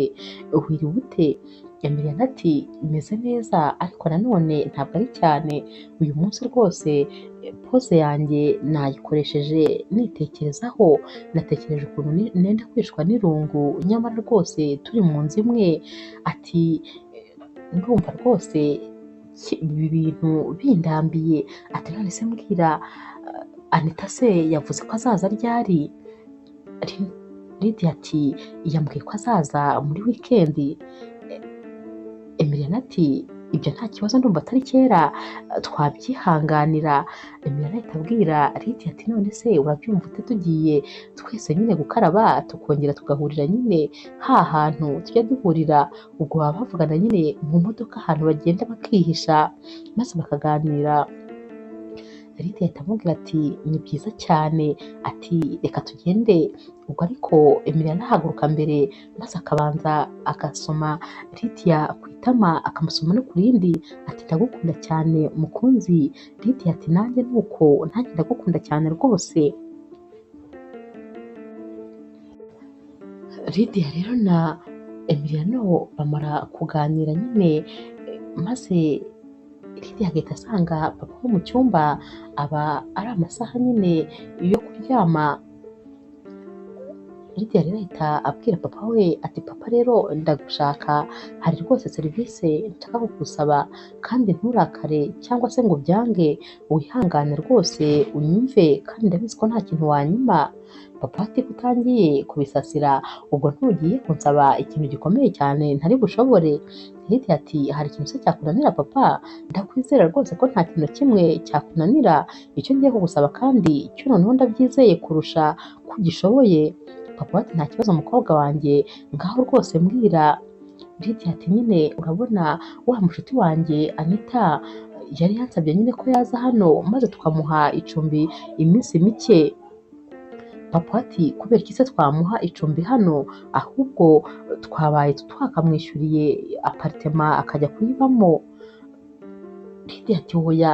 Wiriwe ute? Emiliana ati meze neza ariko nanone ntabwo ari cyane, uyu munsi rwose pose yanjye nayikoresheje nitekerezaho, natekereje ukuntu nenda kwicwa n'irungu nyamara rwose turi mu nzu imwe. Ati ndumva rwose ibi bintu bindambiye. Ati none se mbwira Anita se yavuze ko azaza ryari? Lydia ati yambwiye ko azaza muri wikendi. Emiliana ati ibyo nta kibazo ndumva atari kera twabyihanganira. Emiliana ahita abwira Lydia ati none se urabyumva ute tugiye twese nyine gukaraba tukongera tugahurira nyine ha hantu tujya duhurira, ubwo baba bavugana nyine mu modoka ahantu bagenda bakihisha maze bakaganira. Lydia ahita amubwira ati ni byiza cyane, ati reka tugende. Ubwo ariko Emiliana ahaguruka mbere maze akabanza agasoma Lydia ku itama akamusoma no ku rindi, ati ndagukunda cyane mukunzi. Lydia ati nanjye nuko, nanjye ndagukunda cyane rwose. Lydia rero na Emiliano bamara kuganira nyine maze Lydia agahita asanga papa wo mu cyumba, aba ari amasaha nyine yo kuryama. Lydia rero ahita abwira papa we ati papa rero ndagushaka, hari rwose serivisi nshaka kugusaba kandi nturakare cyangwa se ngo byange, wihangane rwose unyumve kandi ndabizi ko nta kintu wanyuma. Papa ati ko utangiye kubisasira ubwo ntugiye kunsaba ikintu gikomeye cyane ntari bushobore? Lydia ati hari ikintu se cyakunanira papa? Ndakwizera rwose ko nta kintu kimwe cyakunanira, icyo ngiye kugusaba kandi cyo noneho ndabyizeye kurusha ko ugishoboye. Papa ati nta kibazo mukobwa wanjye, ngaho rwose mbwira. Lydia ati nyine urabona wa mushuti wanjye Anita yari yansabye nyine ko yaza hano maze tukamuha icumbi iminsi mike. Papa ati kubera iki se twamuha icumbi hano, ahubwo twabaye twakamwishyuriye aparitema akajya kuyibamo? Lydia ati oya,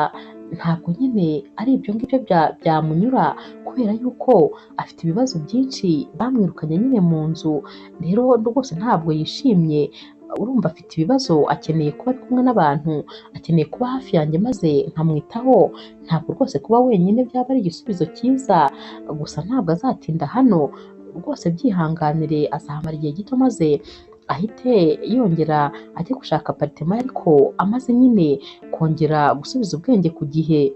ntabwo nyine ari ibyo ngibyo byamunyura kubera yuko afite ibibazo byinshi, bamwirukanye nyine mu nzu rero rwose ntabwo yishimye. Urumva afite ibibazo, akeneye kuba ari kumwe n'abantu, akeneye kuba hafi yanjye maze nkamwitaho. Ntabwo rwose kuba wenyine byaba ari igisubizo cyiza, gusa ntabwo azatinda hano rwose, byihanganire azahamara igihe gito maze ahite yongera ajye gushaka aparitema, ariko amaze nyine kongera gusubiza ubwenge ku gihe.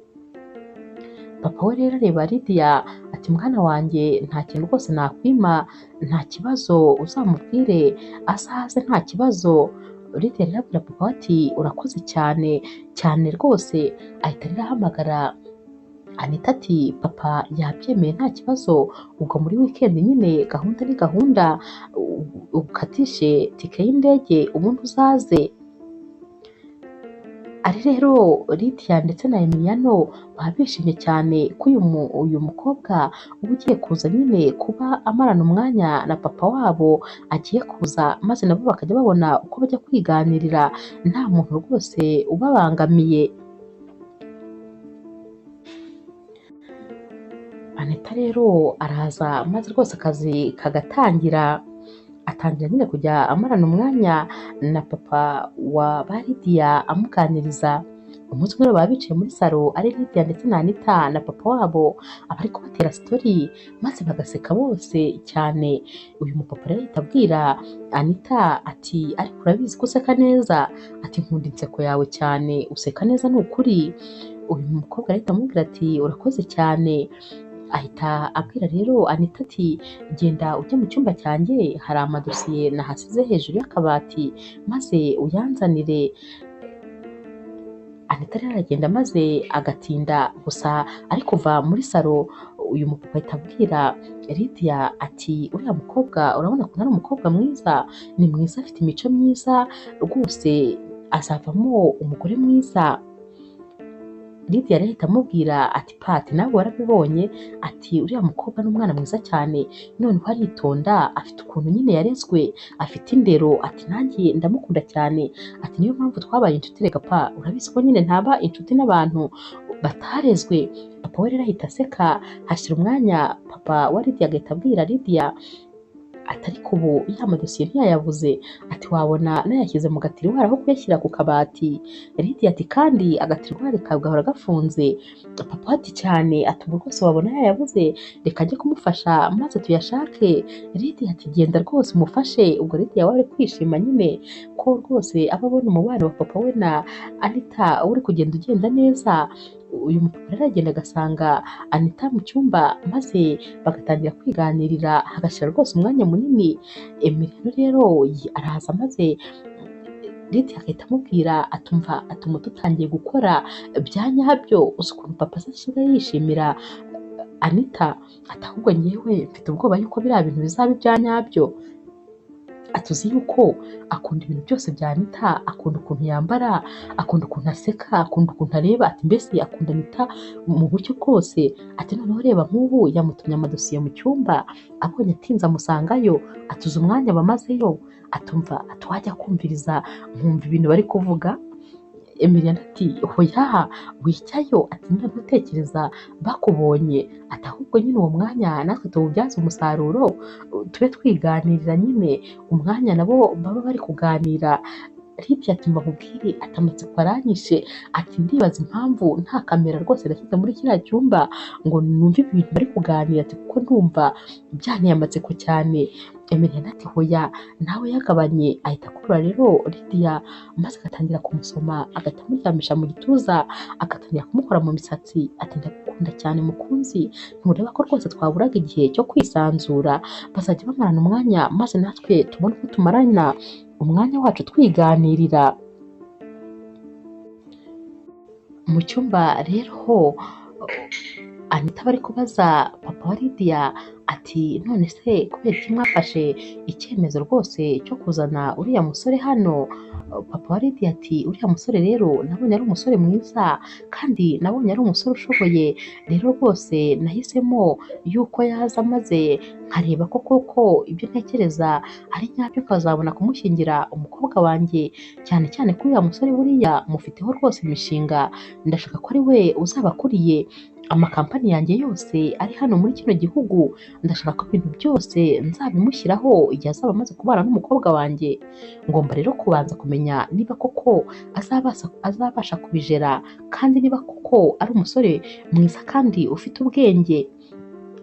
Papa we rero areba Lydia ati mwana wanjye nta kintu rwose nakwima, nta kibazo uzamubwire azaze nta kibazo. Lydia rero abwira papa we ati urakoze cyane cyane rwose. Ahita rero ahamagara Anita ati papa yabyemeye nta kibazo, ubwo muri wikendi nyine gahunda ni gahunda, ukatishe tike y'indege ubundi uzaze. Ari rero Lydia ndetse na Emiliano baba bishimye cyane ko uyu mukobwa uba ugiye kuza nyine kuba amarana umwanya na papa wabo agiye kuza, maze nabo bakajya babona uko bajya kwiganirira nta muntu rwose ubabangamiye. Anita rero araza maze rwose akazi kagatangira, atangira nyine kujya amarana umwanya na papa wa Lydia amuganiriza. Umunsi umwe baba bicaye muri salo ari Lydia ndetse na Anita na papa wabo, aba ari kubatera sitori maze bagaseka bose cyane. Uyu mupapa rero ahita abwira Anita ati ariko urabizi ko useka neza? Ati nkunda inseko yawe cyane, useka neza ni ukuri. Uyu mukobwa ahita amubwira ati urakoze cyane. Ahita abwira rero Anita ati genda ujye mu cyumba cyanjye, hari amadosiye nahasize hejuru y'akabati maze uyanzanire. Anita rero aragenda maze agatinda, gusa ari kuva muri salo uyu mupapa ahita abwira Lydia ati uriya mukobwa urabona ko ari umukobwa mwiza, ni mwiza, afite imico myiza rwose, azavamo umugore mwiza. Lydia rero ahita amubwira ati Pati nawe warabibonye, ati uriya mukobwa ni umwana mwiza cyane, noneho aritonda, afite ukuntu nyine yarezwe, afite indero, ati nanjye ndamukunda cyane, ati niyo mpamvu twabaye inshuti. Reka pa, urabizi ko nyine ntaba inshuti n'abantu batarezwe. Papa we rero ahita aseka, hashyira umwanya papa wa Lydia agahita abwira Lydia ati ariko ubu ya madosiye ntiyayabuze, ati wabona nayashyize mu gatiriwari aho kuyashyira ku kabati. Lydia ati kandi agatiriwari kagahora gafunze. Papa ati cyane, ati ubu rwose wabona yayabuze, reka njye kumufasha maze tuyashake. Lydia ati genda rwose umufashe. Ubwo Lydia wari kwishima nyine ko rwose aba abona umubano wa papa we na Anita uri kugenda ugenda neza. Uyu mupapa rero aragenda agasanga Anita mu cyumba maze bagatangira kwiganirira, hagashyira rwose umwanya munini. Emiliano rero araza maze Lydia agahita amubwira atumva atuma dutangiye gukora bya nyabyo. Uzi ukuntu papa asigaye yishimira Anita, ati ahubwo ngewe mfite ubwoba yuko biriya bintu bizaba ibya nyabyo. Atuzi yuko akunda ibintu byose bya Anita, akunda ukuntu yambara, akunda ukuntu aseka, akunda ukuntu areba, ati mbese akunda Anita mu buryo bwose. Ati noneho reba nk'ubu yamutumye amadosiye mu cyumba, abonye atinze amusangayo, atuze umwanya bamazeyo, atumva atwajya kumviriza nkumva ibintu bari kuvuga. Emiliano ati hoya wijyayo, ati niba ntutekereza bakubonye, ati ahubwo nyine uwo mwanya natwe tuwubyaze umusaruro, tube twiganirira nyine umwanya nabo baba bari kuganira. Lydia ati mbamubwire, ati amatsiko aranyishe, ati ndibaza impamvu nta kamera rwose nashyize muri kiriya cyumba ngo numve ibintu bari kuganira, ati kuko ndumva byanteye amatsiko cyane. Emiliano ati hoya nawe yagabanye. Ahita akurura rero Lydia maze agatangira kumusoma, agahita amuryamisha mu gituza, agatangira kumukora mu misatsi, ati ndagukunda cyane mukunzi, ntureba ko rwose twaburaga igihe cyo kwisanzura, bazajya bamarana umwanya maze natwe tubone ko tumarana umwanya wacu twiganirira. Mu cyumba rero ho Anita bari kubaza papa wa Lydia ati none se kubera iki mwafashe icyemezo rwose cyo kuzana uriya musore hano? Papa wa Lydia ati uriya musore rero nabonye ari umusore mwiza kandi nabonye ari umusore ushoboye, rero rwose nahisemo yuko yaza maze nkareba ko koko ibyo ntekereza ari nyabyo, nkazabona kumushyingira umukobwa wanjye, cyane cyane ko uriya musore buriya mufiteho rwose imishinga, ndashaka ko ari we uzaba akuriye amakampani yanjye yose ari hano muri kino gihugu, ndashaka ko ibintu byose nzabimushyiraho igihe azaba amaze kubana n'umukobwa wanjye. Ngomba rero kubanza kumenya niba koko azabasha kubijera, kandi niba koko ari umusore mwiza kandi ufite ubwenge.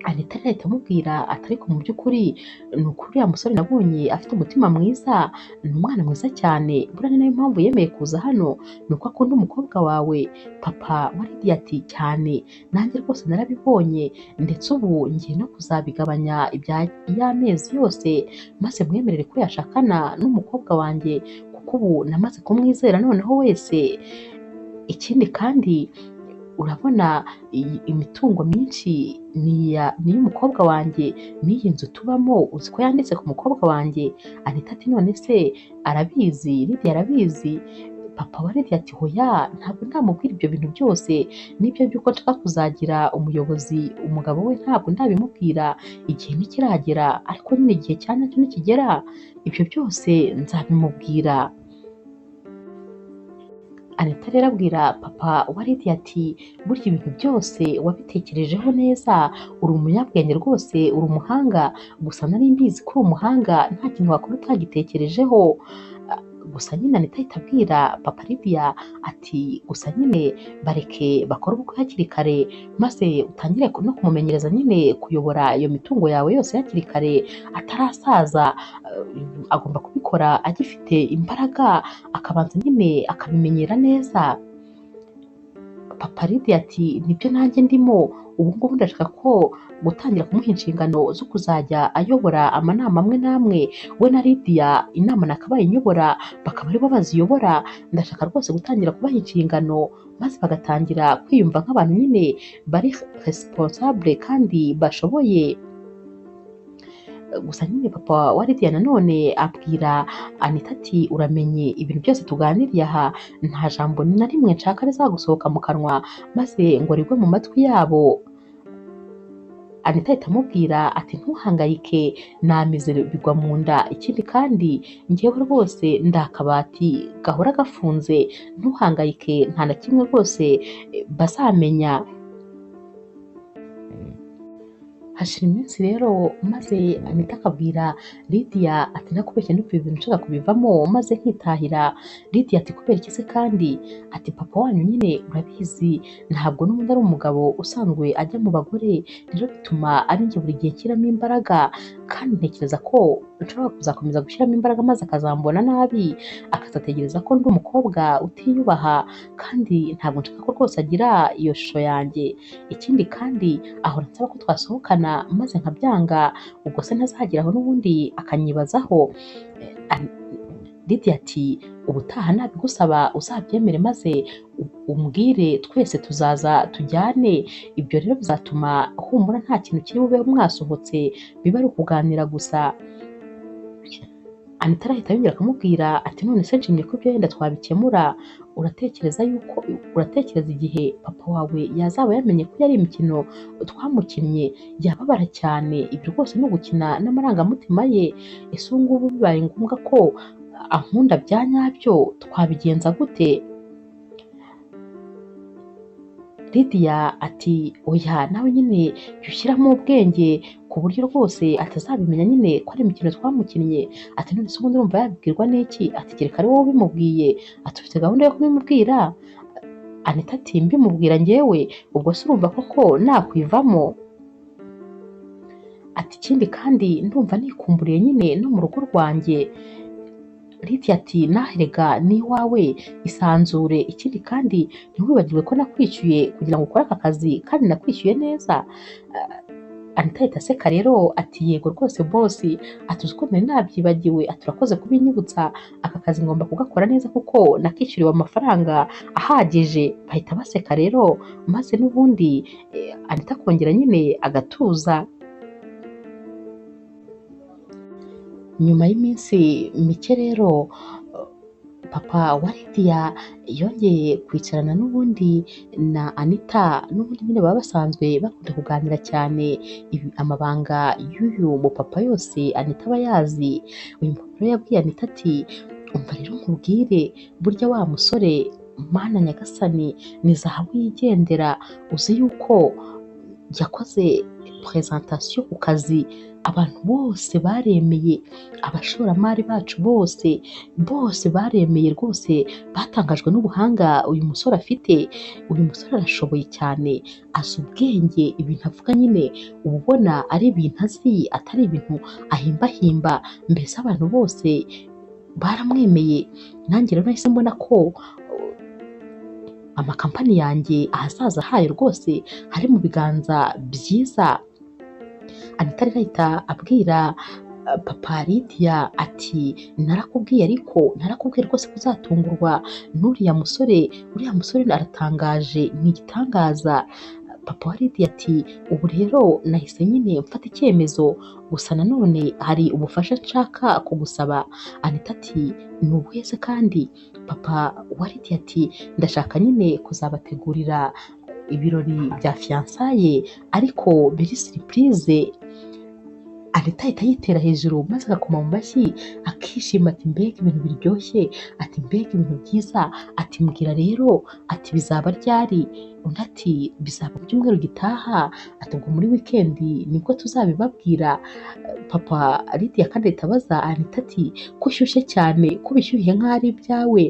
Anita rero ahita amubwira ati ariko mu by'ukuri ni ukuri uriya musore nabonye afite umutima mwiza, ni umwana mwiza cyane, buriya ni nayo mpamvu yemeye kuza hano, ni uko akunda umukobwa wawe. Papa wa Lydia ati cyane, nanjye rwose narabibonye, ndetse ubu ngiye no kuzabigabanya y'amezi yose maze mwemerere ko yashakana n'umukobwa wanjye, kuko ubu namaze kumwizera noneho wese. Ikindi kandi urabona imitungo myinshi ni iy'umukobwa wanjye, n'iyi nzu tubamo uzi ko yanditse ku mukobwa wanjye. Anita ati none se arabizi? Lydia arabizi? Papa wa Lydia ati hoya ntabwo ndamubwira ibyo bintu byose, n'ibyo by'uko nshaka kuzagira umuyobozi umugabo we ntabwo ndabimubwira, igihe ntikiragera, ariko nyine igihe cya nyacyo nikigera ibyo byose nzabimubwira. Anita rero abwira papa wa Lydia ati burya ibintu byose wabitekerejeho neza, uri umunyabwenge rwose, uri umuhanga, gusa nari mbizi ko uri umuhanga nta kintu wakora utagitekerejeho. Gusa nyine Anita ahita abwira papa Lydia ati gusa nyine bareke bakore ubukwe hakiri kare, maze utangire no kumumenyereza nyine kuyobora iyo mitungo yawe yose hakiri kare atarasaza. Agomba kubikora agifite imbaraga, akabanza nyine akabimenyera neza. Papa Lydia ati nibyo nanjye ndimo, ubu ngubu ndashaka ko gutangira kumuha inshingano zo kuzajya ayobora amanama amwe n'amwe, we na Lydia inama nakabaye nyobora bakaba aribo baziyobora. Ndashaka rwose gutangira kubaha inshingano maze bagatangira kwiyumva nk'abantu nyine bari responsable kandi bashoboye. gusa nyine papa wa Lydia nanone abwira Anita ati uramenye ibintu byose tuganiriye aha nta jambo na rimwe nshaka rizagusohoka mu kanwa maze ngo rigwe mu matwi yabo. Anita ahita amubwira ati ntuhangayike namize bigwa mu nda, ikindi kandi njyewe rwose ndakabati gahora gafunze, ntuhangayike nta na kimwe rwose bazamenya. Hashira iminsi rero maze Anita akabwira Lydia ati nakubeshye ndumva ibintu nshaka kubivamo maze nkitahira. Lydia ati kubera iki se kandi? Ati papa wanyu nyine urabizi ntabwo n'ubundi ari umugabo usanzwe ajya mu bagore, rero bituma ari njye buri gihe nshyiramo imbaraga kandi ntekereza ko nshobora kuzakomeza gushyiramo imbaraga maze akazambona nabi, akazategereza ko ndi umukobwa utiyubaha kandi ntabwo nshaka ko rwose agira iyo shusho yanjye. Ikindi kandi ahora ansaba ko twasohokana maze nkabyanga, ubwo se ntazageraho n'ubundi akanyibazaho. Lydia ati ubutaha nabigusaba uzabyemere maze umbwire twese tuzaza tujyane, ibyo rero bizatuma humura nta kintu kiri bube mwasohotse biba ari ukuganira gusa. Anita arahita yongera akamubwira ati none se nshimye ko ibyo yenda twabikemura, uratekereza igihe papa wawe yazaba yamenye ko yari imikino twamukinnye yababara cyane, ibi rwose ni ugukina n'amarangamutima ye. Ese ubu ngubu bibaye ngombwa ko ankunda bya nyabyo twabigenza gute? Lydia ati oya nawe nyine yushyiramo ubwenge ku buryo rwose atazabimenya nyine ko ari imikino twamukinnye. Ati none se ubundi urumva yabibwirwa n'iki? Ati kereka ari wowe ubimubwiye. Ati ufite gahunda yo kubimubwira? Anita ati mbimubwira njyewe ubwo se urumva koko nakwivamo? Ati ikindi kandi ndumva nikumburiye nyine no mu rugo rwanjye. Lydia ati naherega ni iwawe isanzure, ikindi kandi ntiwibagirwe ko nakwishyuye kugira ngo ukore aka kazi kandi nakwishyuye neza. Anita ahita aseka rero ati yego rwose bosi, ati uzi ko nari nabyibagiwe, ati urakoze kubinyibutsa, aka kazi ngomba kugakora neza kuko nakishyuriwe amafaranga ahagije. Bahita baseka rero maze n'ubundi Anita akongera nyine agatuza. Nyuma y'iminsi mike rero papa wa Lydia yongeye kwicarana n'ubundi na Anita, n'ubundi nyine baba basanzwe bakunda kuganira cyane amabanga y'uyu mupapa yose Anita aba yazi. Uyu mupapa rero yabwiye Anita ati umva rero nkubwire, burya wa musore mana nyagasani ni zahabu yigendera, uzi yuko yakoze presentation ku kazi abantu bose baremeye, abashoramari bacu bose baremeye rwose, batangajwe n'ubuhanga uyu musore afite. Uyu musore arashoboye cyane, azi ubwenge, ibintu avuga nyine uba ubona ari ibintu azi atari ibintu ahimbahimba, mbese abantu bose baramwemeye. Nanjye rero nahise mbona ko amakampani yanjye ahazaza hayo rwose hari mu biganza byiza. Anita rero ahita abwira papa Lydia ati narakubwiye ariko narakubwiye rwose ko uzatungurwa n'uriya musore, uriya musore aratangaje ni igitangaza. Papa wa Lydia ati ubu rero nahise nyine mfata icyemezo, gusa nanone hari ubufasha nshaka kugusaba. Anita ati ni ubuhe se kandi? Papa wa Lydia ati ndashaka nyine kuzabategurira ibirori bya fiansaye ariko biri surprise. Anita ahita yitera hejuru maze agakoma mu mashyi akishima ati mbega ibintu biryoshye, ati mbega ibintu byiza, ati mbwira rero, ati bizaba ryari? Undi ati bizaba mu cyumweru gitaha, ati ubwo muri wikendi nibwo tuzabibabwira. Papa Lydia kandi ahita abaza Anita ati ko ushyushye cyane, ko bishyuhiye nk'aho ari ibyawe?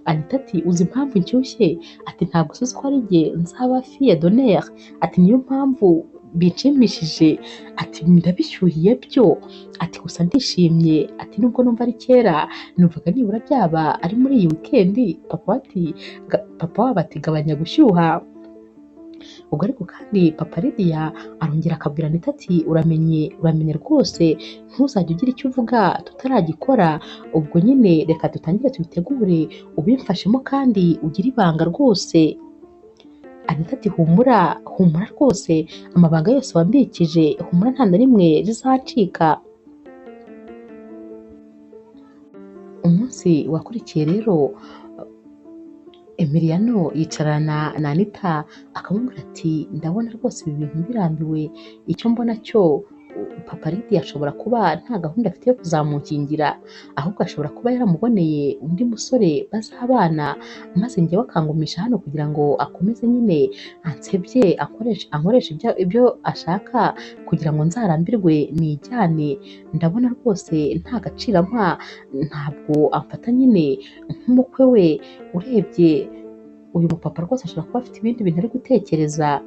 Anita ati uzi impamvu nshyushye? Ati ntabwo uzi ko ari jye nzaba fille d'honneur, ati niyo mpamvu binshimishije, ati ndabishyuhiye byo, ati gusa ndishimye, ati nubwo numva ari kera numvaga nibura byaba ari muri iyi wikendi. Papa wabo ati gabanya gushyuha. Ubwo ariko kandi papa Lydia arongera akabwira Anita ati uramenye rwose ntuzajya ugira icyo uvuga tutaragikora, ubwo nyine reka dutangire tubitegure ubimfashemo kandi ugire ibanga rwose. Anita ati humura rwose, amabanga yose wambikije humura nta na rimwe rizacika. Umunsi wakurikiye rero Emiliano yicarana na Anita akamubwira ati ndabona rwose ibi bintu mbirambiwe, icyo mbona cyo Papa Lydia ashobora kuba nta gahunda afite yo kuzamukingira, ahubwo ashobora kuba yaramuboneye undi musore bazabana, maze njyewe akangumisha hano kugira ngo akomeze nyine ansebye ankoreshe ibyo ashaka kugira ngo nzarambirwe nijyane. Ndabona rwose nta gaciro ampa, ntabwo amfata nyine nk'umukwe we. Urebye uyu mupapa rwose ashobora kuba afite ibindi bintu ari gutekereza.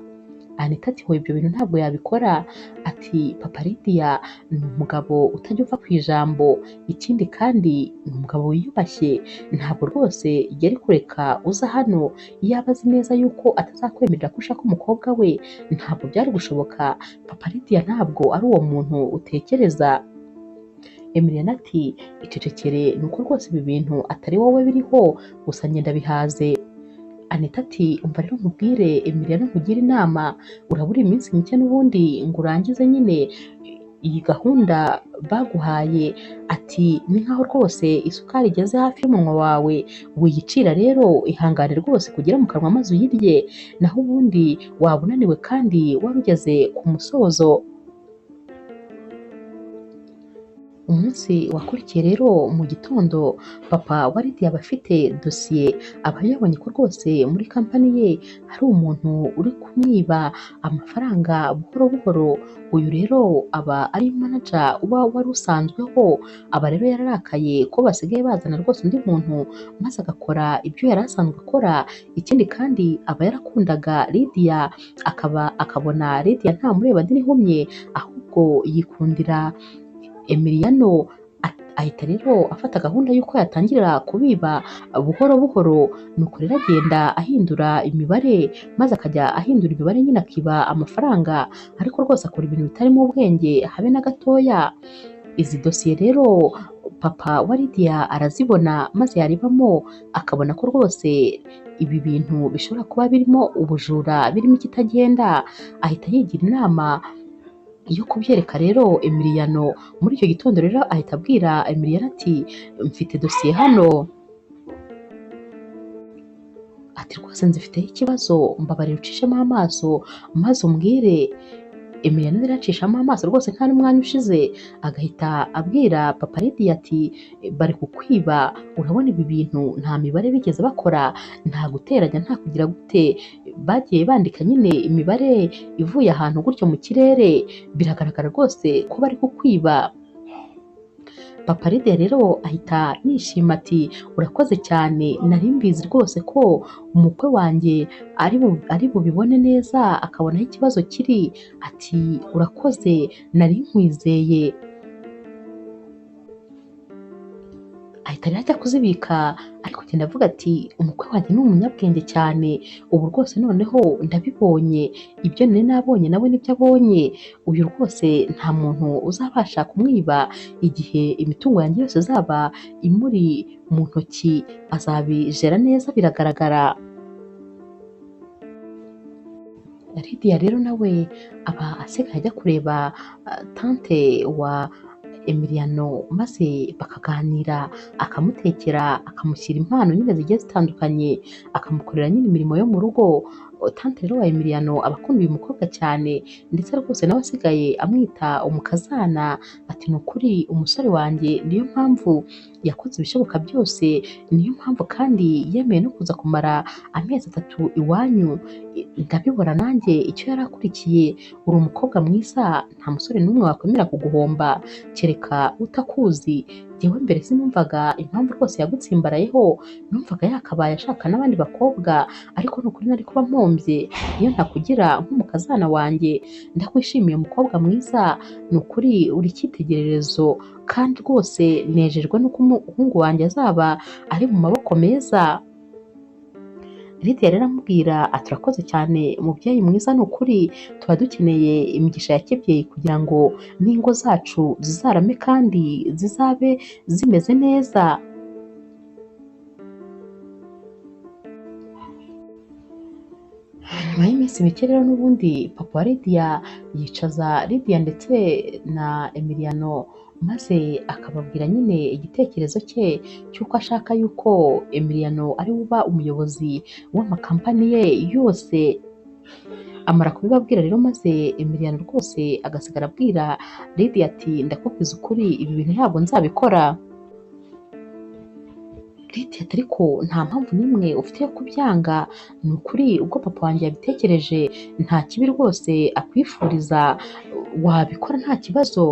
Anita ati hoya ibyo bintu ntabwo yabikora, ati Papa Lydia ni umugabo utajya upfa ku ijambo, ikindi kandi ni umugabo wiyubashye, ntabwo rwose yari kureka uza hano yaba azi neza yuko atazakwemerera ko ushaka umukobwa we, ntabwo byari gushoboka. Papa Lydia ntabwo ari uwo muntu utekereza. Emiliana ati icecekere, ni uko rwose ibi bintu atari wowe biriho, gusa njye ndabihaze. Anita ati umva rero nkubwire Emiliana, nkugire inama, urabura iminsi mike n'ubundi ngo urangize nyine iyi gahunda baguhaye. Ati ni nkaho rwose isukari igeze hafi y'umunwa wawe, wiyicira rero, ihangane rwose kugera mu kanwa maze uyirye, naho ubundi waba unaniwe kandi wari ugeze ku musozo. Umunsi wakurikiye rero mu gitondo Papa wa Lydia aba afite dosiye, aba yabonye ko rwose muri kampani ye hari umuntu uri kumwiba amafaranga buhoro buhoro. Uyu rero aba ari manager uba wari usanzweho, aba rero yararakaye ko basigaye bazana rwose undi muntu maze agakora ibyo yari asanzwe akora. Ikindi kandi aba yarakundaga Lydia, akabona Lydia ntamureba andi n'ihumye, ahubwo yikundira Emiliano. Ahita rero afata gahunda y'uko yatangirira kubiba buhoro buhoro, nuko rero agenda ahindura imibare, maze akajya ahindura imibare nyine akiba amafaranga, ariko rwose akora ibintu bitarimo ubwenge habe na gatoya. Izi dosiye rero Papa wa Lydia arazibona, maze yarebamo akabona ko rwose ibi bintu bishobora kuba birimo ubujura, birimo ikitagenda. Ahita yigira inama yo kubyereka rero Emiliano. Muri icyo gitondo rero ahita abwira Emiliano ati mfite dosiye hano, ati rwose nzifiteho ikibazo, mbabarira ucishemo amaso maze umbwire. Emiliano rero acishamo amaso rwose nta n'umwanya ushize, agahita abwira Papa Lydia ati bari kukwiba, urabona ibi bintu nta mibare bigeze bakora, nta guteranya, nta kugira gute, bagiye bandika nyine imibare ivuye ahantu gutyo mu kirere, biragaragara rwose ko bari kukwiba. Papa Lydia rero ahita yishima ati urakoze cyane, nari mbizi rwose ko umukwe wanjye ari bubibone neza akabona aho ikibazo kiri. Ati urakoze, nari nkwizeye. Ahita rero ajya kuzibika, ariko agenda avuga ati umukwe wanjye ni umunyabwenge cyane, ubu rwose noneho ndabibonye, ibyo nari nabonye nawe nibyo abonye. Uyu rwose nta muntu uzabasha kumwiba, igihe imitungo yanjye yose izaba imuri mu ntoki azabijera neza biragaragara. Lydia rero nawe aba asigaye ajya kureba tante wa Emiliano, maze bakaganira, akamutekera, akamushyira impano nyine zigiye zitandukanye, akamukorera nyine imirimo yo mu rugo. Tante rero wa Emiliano aba akunda uyu mukobwa cyane, ndetse rwose nawe asigaye amwita umukazana. Ati ni ukuri umusore wanjye niyo mpamvu yakoze ibishoboka byose, niyo mpamvu kandi yemeye no kuza kumara amezi 3 iwanyu. Ndabibona nanjye icyo yari akurikiye, uri umukobwa mwiza, nta musore n'umwe wakwemera kuguhomba kereka utakuzi. Njyewe mbere sinumvaga impamvu rwose yagutsimbarayeho, numvaga yakabaye ashaka n'abandi bakobwa, ariko ni ukuri nari kuba mpombye iyo ntakugira nk'umukazana wanjye. Ndakwishimiye mukobwa mwiza, ni ukuri uri icyitegererezo, kandi rwose nejejwe n'uko umuhungu wanjye azaba ari mu maboko meza. Lydia rero amubwira ati urakoze cyane mubyeyi mwiza, ni ukuri tuba dukeneye imigisha ya kibyeyi kugira ngo n'ingo zacu zizarame kandi zizabe zimeze neza. Nyuma y'iminsi mike rero n'ubundi Papa wa Lydia yicaza Lydia ndetse na Emiliano maze akababwira nyine igitekerezo cye cy'uko ashaka yuko Emiliano ari we uba umuyobozi w'amakampani ye yose. Amara kubibabwira rero maze Emiliano rwose agasigara abwira Lydia ati ndakubwiza ukuri ibi bintu ntabwo nzabikora. Lydia ati ariko nta mpamvu n'imwe ufite yo kubyanga, ni ukuri ubwo papa wanjye yabitekereje nta kibi rwose akwifuriza, wabikora nta kibazo.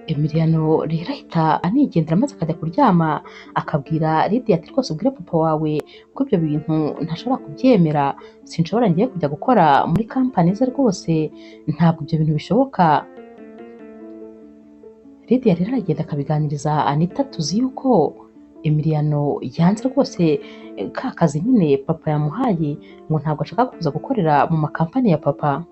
Emiliano rero ahita anigendera maze akajya kuryama, akabwira Lydia ati rwose ubwire papa wawe ko ibyo bintu ntashobora kubyemera, sinshobora ngiye kujya gukora muri kampani ze rwose, ntabwo ibyo bintu bishoboka. Lydia rero aragenda akabiganiriza Anita, tuzi yuko Emiliano yanze rwose ka kazi nyine papa yamuhaye, ngo ntabwo ashaka kuza gukorera mu makampani ya papa.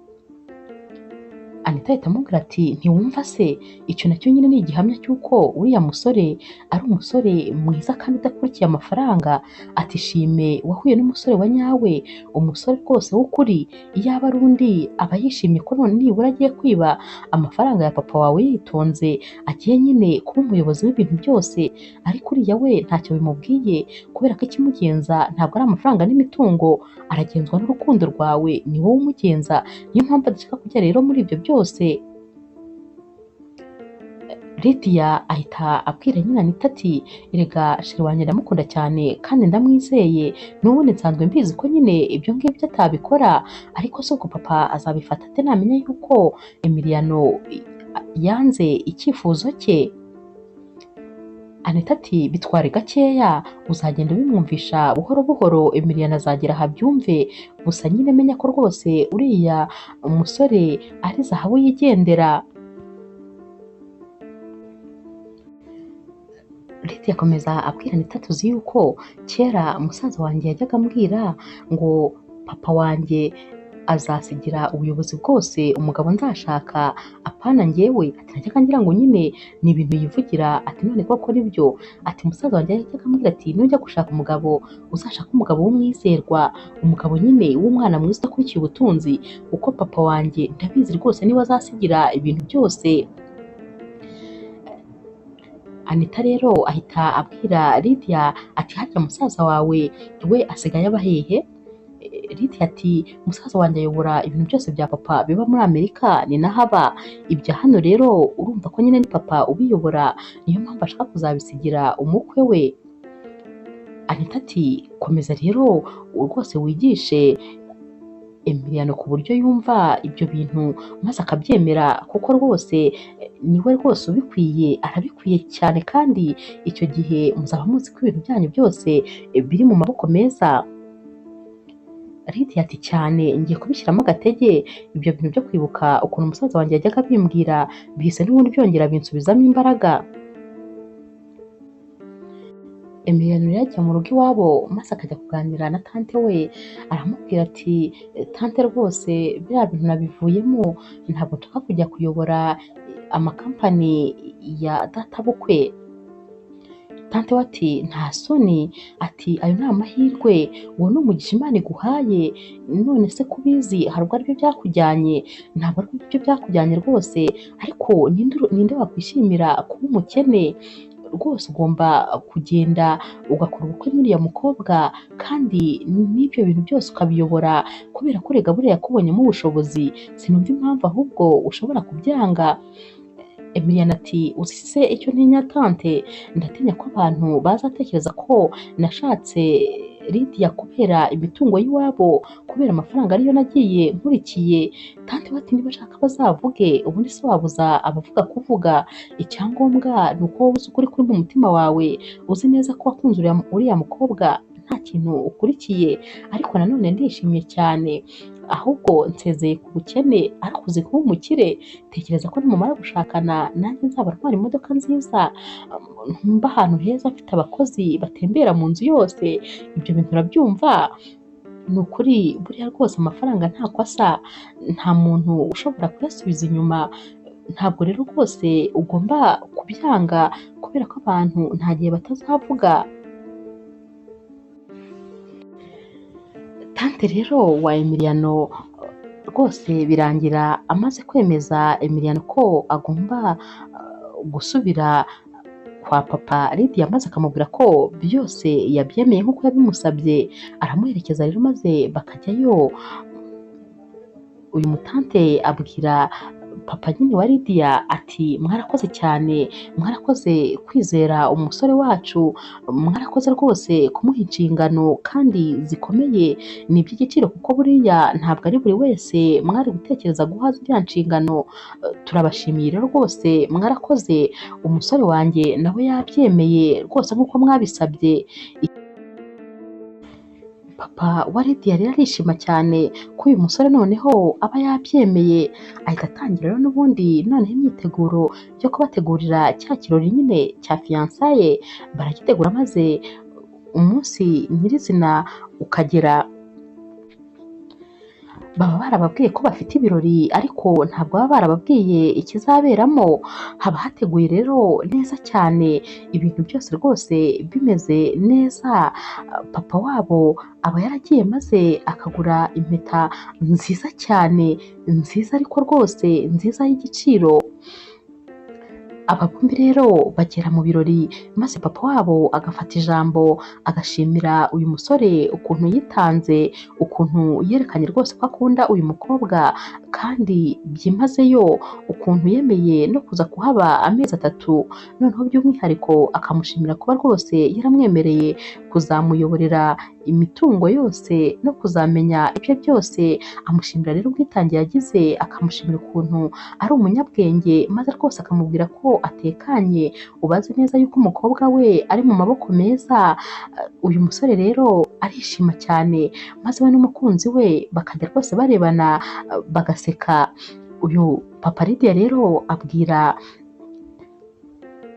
Anita ahita amubwira ati ntiwumva se, icyo nacyo nyine ni igihamya cy'uko uriya musore ari umusore mwiza kandi udakurikiye amafaranga. Ati shime wahuye n'umusore wa nyawe, umusore rwose w'ukuri, iyaba ari undi aba yishimye ko none nibura agiye kwiba amafaranga ya papa wawe yitonze, agiye nyine kuba umuyobozi w'ibintu byose, ariko uriya we ntacyo bimubwiye kubera ko ikimugenza ntabwo ari amafaranga n'imitungo, aragenzwa n'urukundo rwawe, ni wowe umugenza, niyo mpamvu adashaka kujya rero muri ibyo byose. Lydia ahita abwira nyina Anita ati erega sheri wanjye ndamukunda cyane kandi ndamwizeye, n'ubundi nsanzwe mbizi ko nyine ibyo ngibyo atabikora, ariko se ubwo papa azabifata ate namenya yuko Emiliano yanze icyifuzo cye? Anita ati bitware gakeya, uzagenda ubimwumvisha buhoro buhoro, Emiliano azagera ahabyumve, gusa nyine menya ko rwose uriya umusore ari zahabu yigendera. Lydia akomeza abwira Anita, tuzi yuko kera musaza wanjye yajyaga ambwira ngo papa wanjye azasigira ubuyobozi bwose umugabo nzashaka, apana njyewe. Ati najyaga ngira ngo nyine ni ibintu yivugira, ati none koko nibyo. Ati musaza wanjye yajyaga ambwira ati nujya gushaka umugabo uzashaka umugabo w'umwizerwa, umugabo nyine w'umwana mwiza udakurikiye ubutunzi, kuko papa wanjye ndabizi rwose niwe azasigira ibintu byose. Anita rero ahita abwira Lydia ati harya musaza wawe we asigaye aba hehe? Lydia ati musaza wanjye ayobora ibintu byose bya papa biba muri Amerika, ni naho aba. Ibya hano rero urumva ko nyine ni papa ubiyobora, niyo mpamvu ashaka kuzabisigira umukwe we. Anita ati komeza rero rwose wigishe Emiliano ku buryo yumva ibyo bintu maze akabyemera, kuko rwose niwe rwose ubikwiye, arabikwiye cyane, kandi icyo gihe muzaba muzi ko ibintu byanyu byose biri mu maboko meza. Lydia ati cyane ngiye kubishyiramo agatege, ibyo bintu byo kwibuka ukuntu umusaza wanjye yajyaga bimbwira bihise n'ubundi byongera binsubizamo imbaraga. Emiliano yajya mu rugo iwabo maze akajya kuganira na tante we, aramubwira ati tante rwose biriya bintu nabivuyemo, ntabwo nshaka kujya kuyobora amakampani ya databukwe. Tante we ati nta soni, ati ayo ni amahirwe, uwo ni umugisha Imana iguhaye, none se kubizi hari ubwo aribyo byakujyanye? Ntabwo aribyo byakujyanye rwose, ariko ninde wakwishimira kuba umukene? Rwose ugomba kugenda ugakora ubukwe n'uriya mukobwa, kandi n'ibyo bintu byose ukabiyobora, kubera ko rega buriya yakubonyemo ubushobozi, sinumva impamvu ahubwo ushobora kubyanga. Emiliano ati uzi se icyo ntinya tante, ndatinya ko abantu bazatekereza ko nashatse Lydia kubera imitungo y'iwabo, kubera amafaranga ariyo nagiye nkurikiye. Tante we ati niba ashaka bazavuge, ubundi se wabuza abavuga kuvuga, icyangombwa ni uko wowe uzi ukuri kuri mu mutima wawe, uzi neza ko wakunze uriya mukobwa nta kintu ukurikiye. Ariko nanone ndishimye cyane, ahubwo nsezeye ku bukene ariko uzi kuba umukire. Tekereza ko nimumara gushakana nanjye nzaba ntwara imodoka nziza, mba ahantu heza, mfite abakozi batembera mu nzu yose. Ibyo bintu urabyumva? Ni ukuri buriya rwose amafaranga ntako asa, nta muntu ushobora kuyasubiza inyuma, ntabwo rero rwose ugomba kubyanga kubera ko abantu nta gihe batazavuga. Tante rero wa Emiliano rwose birangira amaze kwemeza Emiliano ko agomba gusubira kwa papa Lydia, maze akamubwira ko byose yabyemeye nk'uko yabimusabye, aramuherekeza rero maze bakajyayo. Uyu mutante abwira papa nyine wa Lydia ati mwarakoze cyane, mwarakoze kwizera umusore wacu, mwarakoze rwose kumuha inshingano kandi zikomeye, ni iby'igiciro kuko buriya ntabwo ari buri wese mwari gutekereza guha ziriya nshingano. Turabashimiye rero rwose, mwarakoze, umusore wanjye nawe yabyemeye rwose nk'uko mwabisabye. Papa wa Lydia rero arishima cyane ko uyu musore noneho aba yabyemeye, ahita atangira rero n'ubundi noneho imyiteguro yo kubategurira cya kirori nyine cya fiyansaye. Baragitegura maze umunsi nyirizina ukagera, baba barababwiye ko bafite ibirori ariko ntabwo baba barababwiye ikizaberamo. Haba hateguye rero neza cyane, ibintu byose rwose bimeze neza. Papa wabo aba yaragiye maze akagura impeta nziza cyane, nziza ariko rwose nziza y'igiciro. Aba bombi rero bagera mu birori maze papa wabo agafata ijambo agashimira uyu musore ukuntu yitanze, ukuntu yerekanye rwose ko akunda uyu mukobwa kandi byimazeyo, ukuntu yemeye no kuza kuhaba amezi 3, noneho by'umwihariko akamushimira kuba rwose yaramwemereye kuzamuyoborera imitungo yose no kuzamenya ibye byose. Amushimira rero ubwitange yagize, akamushimira ukuntu ari umunyabwenge, maze rwose akamubwira ko atekanye, ubaze neza yuko umukobwa we ari mu maboko meza. Uyu musore rero arishima cyane, maze we n'umukunzi we bakajya rwose barebana bagaseka. Uyu papa Lydia rero abwira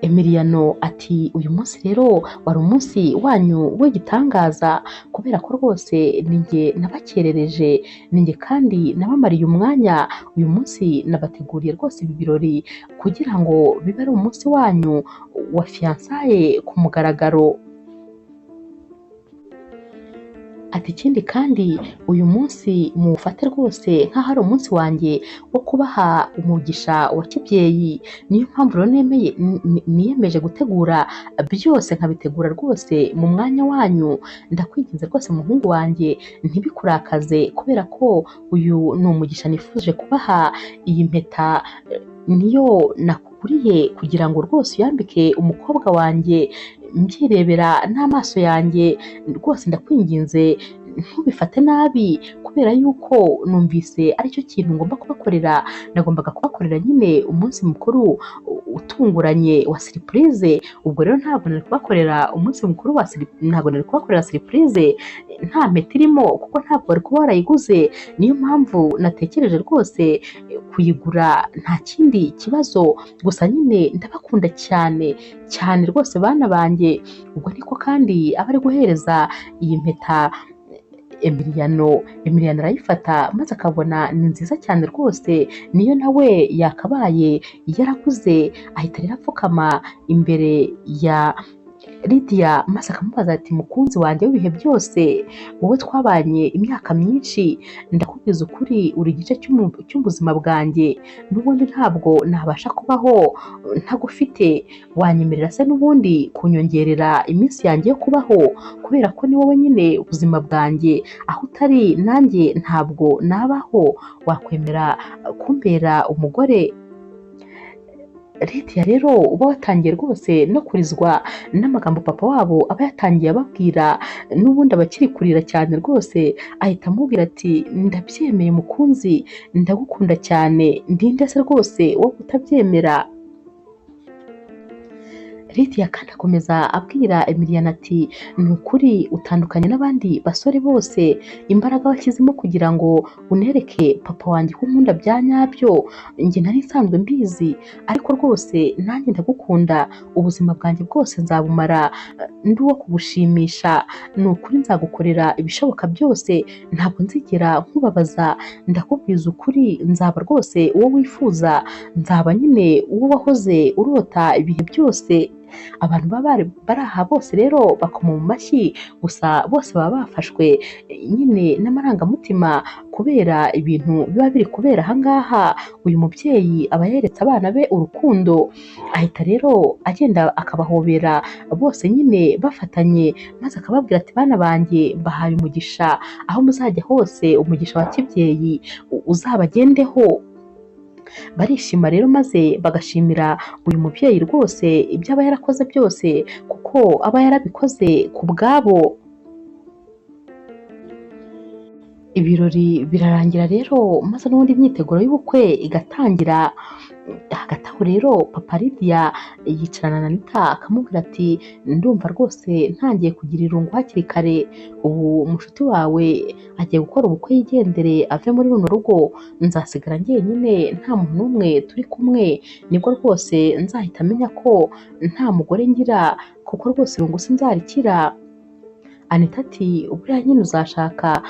Emiliano ati uyu munsi rero wari umunsi wanyu w'igitangaza, kubera ko rwose ninjye nabakerereje, ninjye kandi nabamariye umwanya. Uyu munsi nabateguriye rwose ibi birori kugira ngo bibe ari umunsi wanyu wa fiyansaye ku mugaragaro. Ati ikindi kandi uyu munsi muwufate rwose nk'aho ari umunsi wanjye wo kubaha umugisha wa kibyeyi. Niyo mpamvu rero niyemeje gutegura byose, nkabitegura rwose mu mwanya wanyu. Ndakwinginze rwose muhungu wanjye ntibikurakaze, kubera ko uyu ni umugisha nifuje kubaha. Iyi mpeta niyo nakuguriye kugira ngo rwose uyambike umukobwa wanjye mbyirebera n'amaso yanjye. Rwose ndakwinginze ntubifate nabi, kubera yuko numvise aricyo kintu ngomba kubakorera. Nagombaga kubakorera nyine umunsi mukuru utunguranye wa surprise. Ubwo rero ntabwo nari kubakorera umunsi mukuru wa ntabwo nari kubakorera surprise nta mpeta irimo, kuko ntabwo bari kuba barayiguze. Niyo mpamvu natekereje rwose kuyigura, nta kindi kibazo. Gusa nyine ndabakunda cyane cyane rwose bana banjye. Ubwo niko kandi aba ari guhereza iyi mpeta Emiliano arayifata maze akabona ni nziza cyane rwose, niyo nawe yakabaye yarakuze. Ahita rero apfukama imbere ya Lydia maze akamubaza ati mukunzi wanjye w'ibihe byose, wowe twabanye imyaka myinshi, ndakubwiza ukuri uri igice cy'ubuzima bwanjye, n'ubundi ntabwo nabasha kubaho ntagufite. Wanyemerera se n'ubundi kunyongerera iminsi yanjye yo kubaho, kubera ko ni wowe nyine ubuzima bwanjye, aho utari nanjye ntabwo nabaho. Wakwemera kumbera umugore? Lydia rero uba watangiye rwose no kurizwa n'amagambo papa wabo aba yatangiye ababwira, n'ubundi abakiri kurira cyane rwose. Ahita amubwira ati ndabyemeye mukunzi, ndagukunda cyane, ndinde se rwose wo kutabyemera? Lydia kandi akomeza abwira Emiliana ati ni ukuri utandukanye n'abandi basore bose, imbaraga washyizemo kugira ngo unereke papa wanjye ko nkunda bya nyabyo njye nari nsanzwe mbizi, ariko rwose nanjye ndagukunda, ubuzima bwanjye bwose nzabumara ndi uwo kugushimisha, ni ukuri nzagukorera ibishoboka byose, ntabwo nzigera nkubabaza, ndakubwiza ukuri nzaba rwose uwo wifuza, nzaba nyine uwo wahoze urota ibihe byose. Abantu baba bari aha bose rero bakoma mu mashyi, gusa bose baba bafashwe nyine n'amarangamutima kubera ibintu biba biri kubera aha ngaha. Uyu mubyeyi aba yeretse abana be urukundo, ahita rero agenda akabahobera bose nyine bafatanye, maze akababwira ati bana banjye mbahaye umugisha, aho muzajya hose umugisha wa kibyeyi uzabagendeho. Barishima rero maze bagashimira uyu mubyeyi rwose ibyo aba yarakoze byose, kuko aba yarabikoze ku bwabo. Ibirori birarangira rero maze n'ubundi imyiteguro y'ubukwe igatangira. Hagati aho rero papa Lydia yicarana na Anita akamubwira ati ndumva rwose ntangiye kugira irungu hakiri kare, ubu umushuti wawe agiye gukora ubukwe yigendere ave muri runo rugo, nzasigara njyenyine nta muntu n'umwe turi kumwe, nibwo rwose nzahita amenya ko nta mugore ngira, kuko rwose irungu sinzarikira. Anita ati buriya nyine uzashaka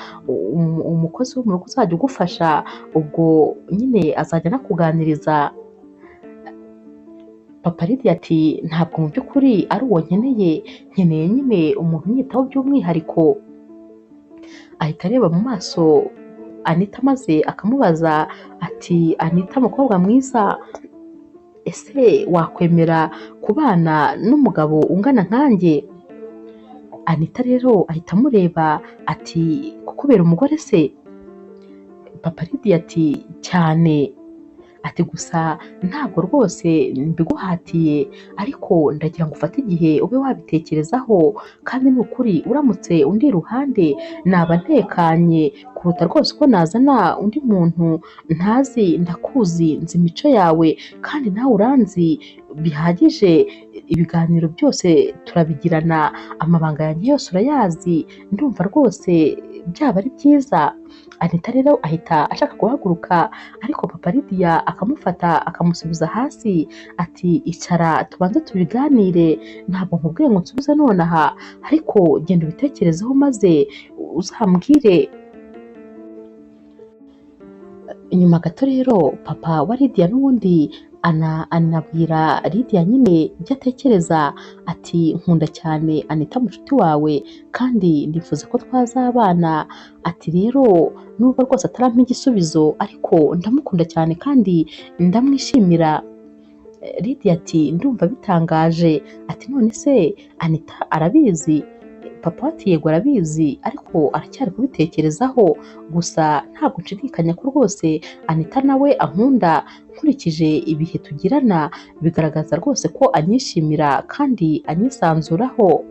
umukozi wo mu rugo uzajya ugufasha, ubwo nyine azajya anakuganiriza. Papa Lydia ati ntabwo mu by'ukuri ari uwo nkeneye nyine umuntu unyitaho by'umwihariko. Ahita areba mu maso Anita maze akamubaza ati Anita mukobwa mwiza, ese wakwemera kubana n'umugabo ungana nkanjye? Anita rero ahita amureba ati kukubera umugore se? Papa Lydia ati cyane, ati gusa ntabwo rwose mbiguhatiye, ariko ndagira ngo ufate igihe ube wabitekerezaho, kandi ni ukuri uramutse undi iruhande naba ntekanye kuruta rwose ko nazana undi muntu ntazi. Ndakuzi, nzi imico yawe kandi nawe uranzi bihagije, ibiganiro byose turabigirana, amabanga yanjye yose urayazi, ndumva rwose byaba ari byiza. Anita rero ahita ashaka guhaguruka, ariko papa Lydia akamufata akamusubiza hasi ati icara tubanze tubiganire, ntabwo nkubwiye ngo nsubize nonaha, ariko genda ubitekerezeho maze uzambwire. Inyuma gato rero papa wa Lydia n'ubundi anabwira Lydia nyine ibyo atekereza, ati nkunda cyane Anita mushuti wawe kandi ndifuza ko twazabana, ati rero nubwo rwose atarampa igisubizo ariko ndamukunda cyane kandi ndamwishimira. Lydia ati ndumva bitangaje, ati none se Anita arabizi? Papa ati yego arabizi, ariko aracyari kubitekerezaho, gusa ntabwo nshidikanya ko rwose Anita nawe ankunda, nkurikije ibihe tugirana bigaragaza rwose ko anyishimira kandi anyisanzuraho.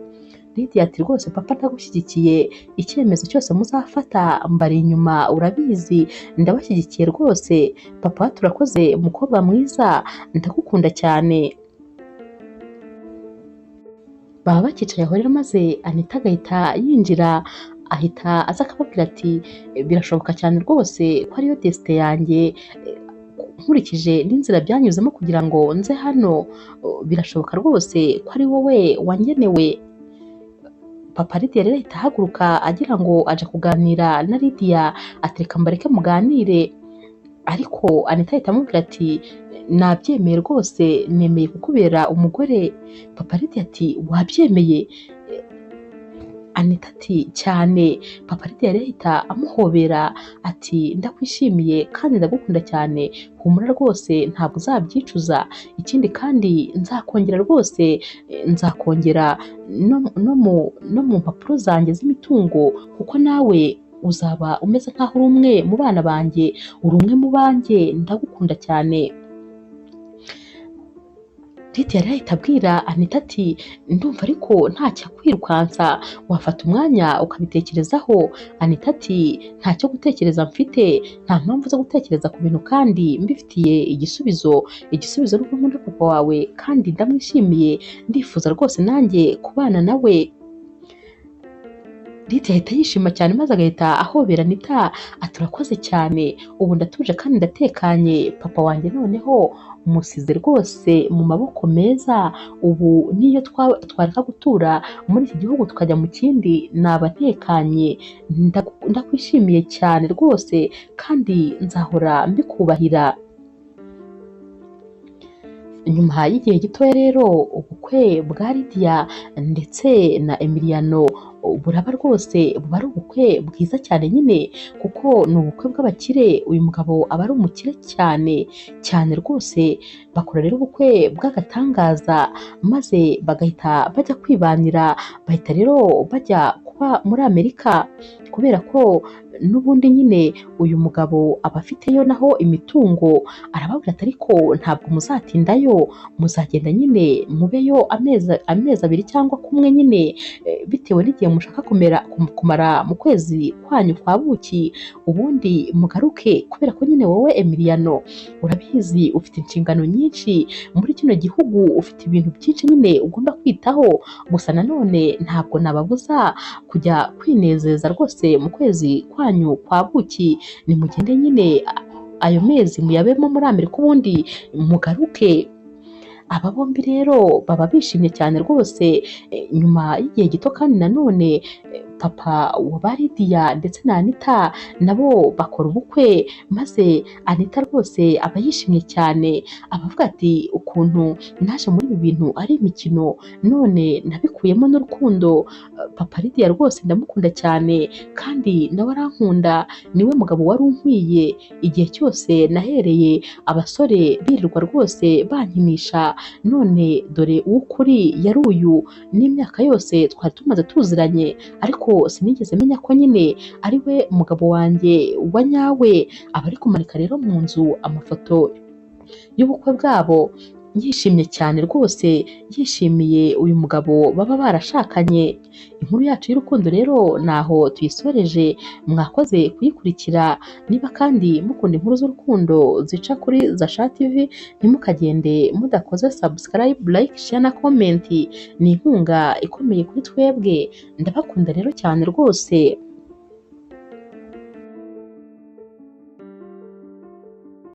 Lydia ati rwose papa ndagushyigikiye, icyemezo cyose muzafata mbari inyuma, urabizi ndabashyigikiye rwose. Papa turakoze mukobwa mwiza, ndagukunda cyane. Baba bakicaye aho rero maze Anita agahita yinjira, ahita aza akababwira ati birashoboka cyane rwose ko ariyo desite yanjye, nkurikije n'inzira byanyuzemo kugira ngo nze hano, birashoboka rwose ko ari wowe wangenewe. Papa Lydia rero ahita ahaguruka agira ngo aje kuganira na Lydia, ati reka mbareke muganire, ariko Anita ahita amubwira ati nabyemeye rwose, nemeye kukubera umugore. Papa Lydia ati wabyemeye? Anita ati cyane. Papa Lydia rero ahita amuhobera ati ndakwishimiye kandi ndagukunda cyane, humura rwose ntabwo uzabyicuza, ikindi kandi nzakongera rwose, nzakongera no mu mpapuro zanjye z'imitungo, kuko nawe uzaba umeze nk'aho uri umwe mu bana banjye, uri umwe mu banjye, ndagukunda cyane. Lydia yari yahita abwira Anita ati ndumva ariko ntacyakwirukansa wafata umwanya ukabitekerezaho. Anita ati ntacyo gutekereza mfite, nta mpamvu zo gutekereza ku bintu kandi mbifitiye igisubizo. Igisubizo ni uko nkunda papa wawe kandi ndamwishimiye, ndifuza rwose nanjye kubana nawe. Lydia ahita yishima cyane maze agahita ahobera Anita ati urakoze cyane, ubu ndatuje kandi ndatekanye, papa wanjye noneho musize rwose mu maboko meza, ubu niyo twareka gutura muri iki gihugu tukajya mu kindi naba ntekanye. Ndakwishimiye cyane rwose kandi nzahora mbikubahira. Nyuma y'igihe gitoya rero ubukwe bwa Lydia ndetse na Emiliano buraba rwose, buba ari ubukwe bwiza cyane nyine kuko ni ubukwe bw'abakire. Uyu mugabo aba ari umukire cyane cyane rwose. Bakora rero ubukwe bw'agatangaza maze bagahita bajya kwibanira, bahita rero bajya kuba muri Amerika kubera ko n'ubundi nyine uyu mugabo aba afiteyo naho imitungo. Arababwira ati ariko ntabwo muzatindayo, muzagenda nyine mubeyo amezi abiri cyangwa kumwe nyine bitewe n'igihe mushaka kumara mu kwezi kwanyu kwa buki, ubundi mugaruke kubera ko nyine wowe Emiliano urabizi ufite inshingano nyinshi muri kino gihugu, ufite ibintu byinshi nyine ugomba kwitaho. Gusa nanone ntabwo nababuza kujya kwinezeza rwose mu kwezi kwanyu kwa buki, nimugende nyine ayo mezi muyabemo muri Amerika ubundi mugaruke. Aba bombi rero baba bishimye cyane rwose. Nyuma y'igihe gito kandi nanone papa wa Lydia ndetse na Anita nabo bakora ubukwe, maze Anita rwose aba yishimye cyane, abavuga ati ukuntu naje muri ibi bintu ari imikino none nabikuyemo n'urukundo. Papa Lydia rwose ndamukunda cyane kandi nawe arankunda, niwe mugabo wari unkwiye. Igihe cyose nahereye abasore birirwa rwose bankinisha, none dore uw'ukuri yari uyu. N'imyaka yose twari tumaze tuziranye ariko sinigeze menya ko nyine ari we mugabo wanjye wa nyawe. Aba ari kumanika rero mu nzu amafoto y'ubukwe bwabo, yishimye cyane rwose, yishimiye uyu mugabo baba barashakanye. Inkuru yacu y'urukundo rero naho tuyisoreje. Mwakoze kuyikurikira. Niba kandi mukunda inkuru z'urukundo zica kuri Zasha TV, ntimukagende mudakoze subscribe, like, share na comment. Ni inkunga ikomeye kuri twebwe. Ndabakunda rero cyane rwose.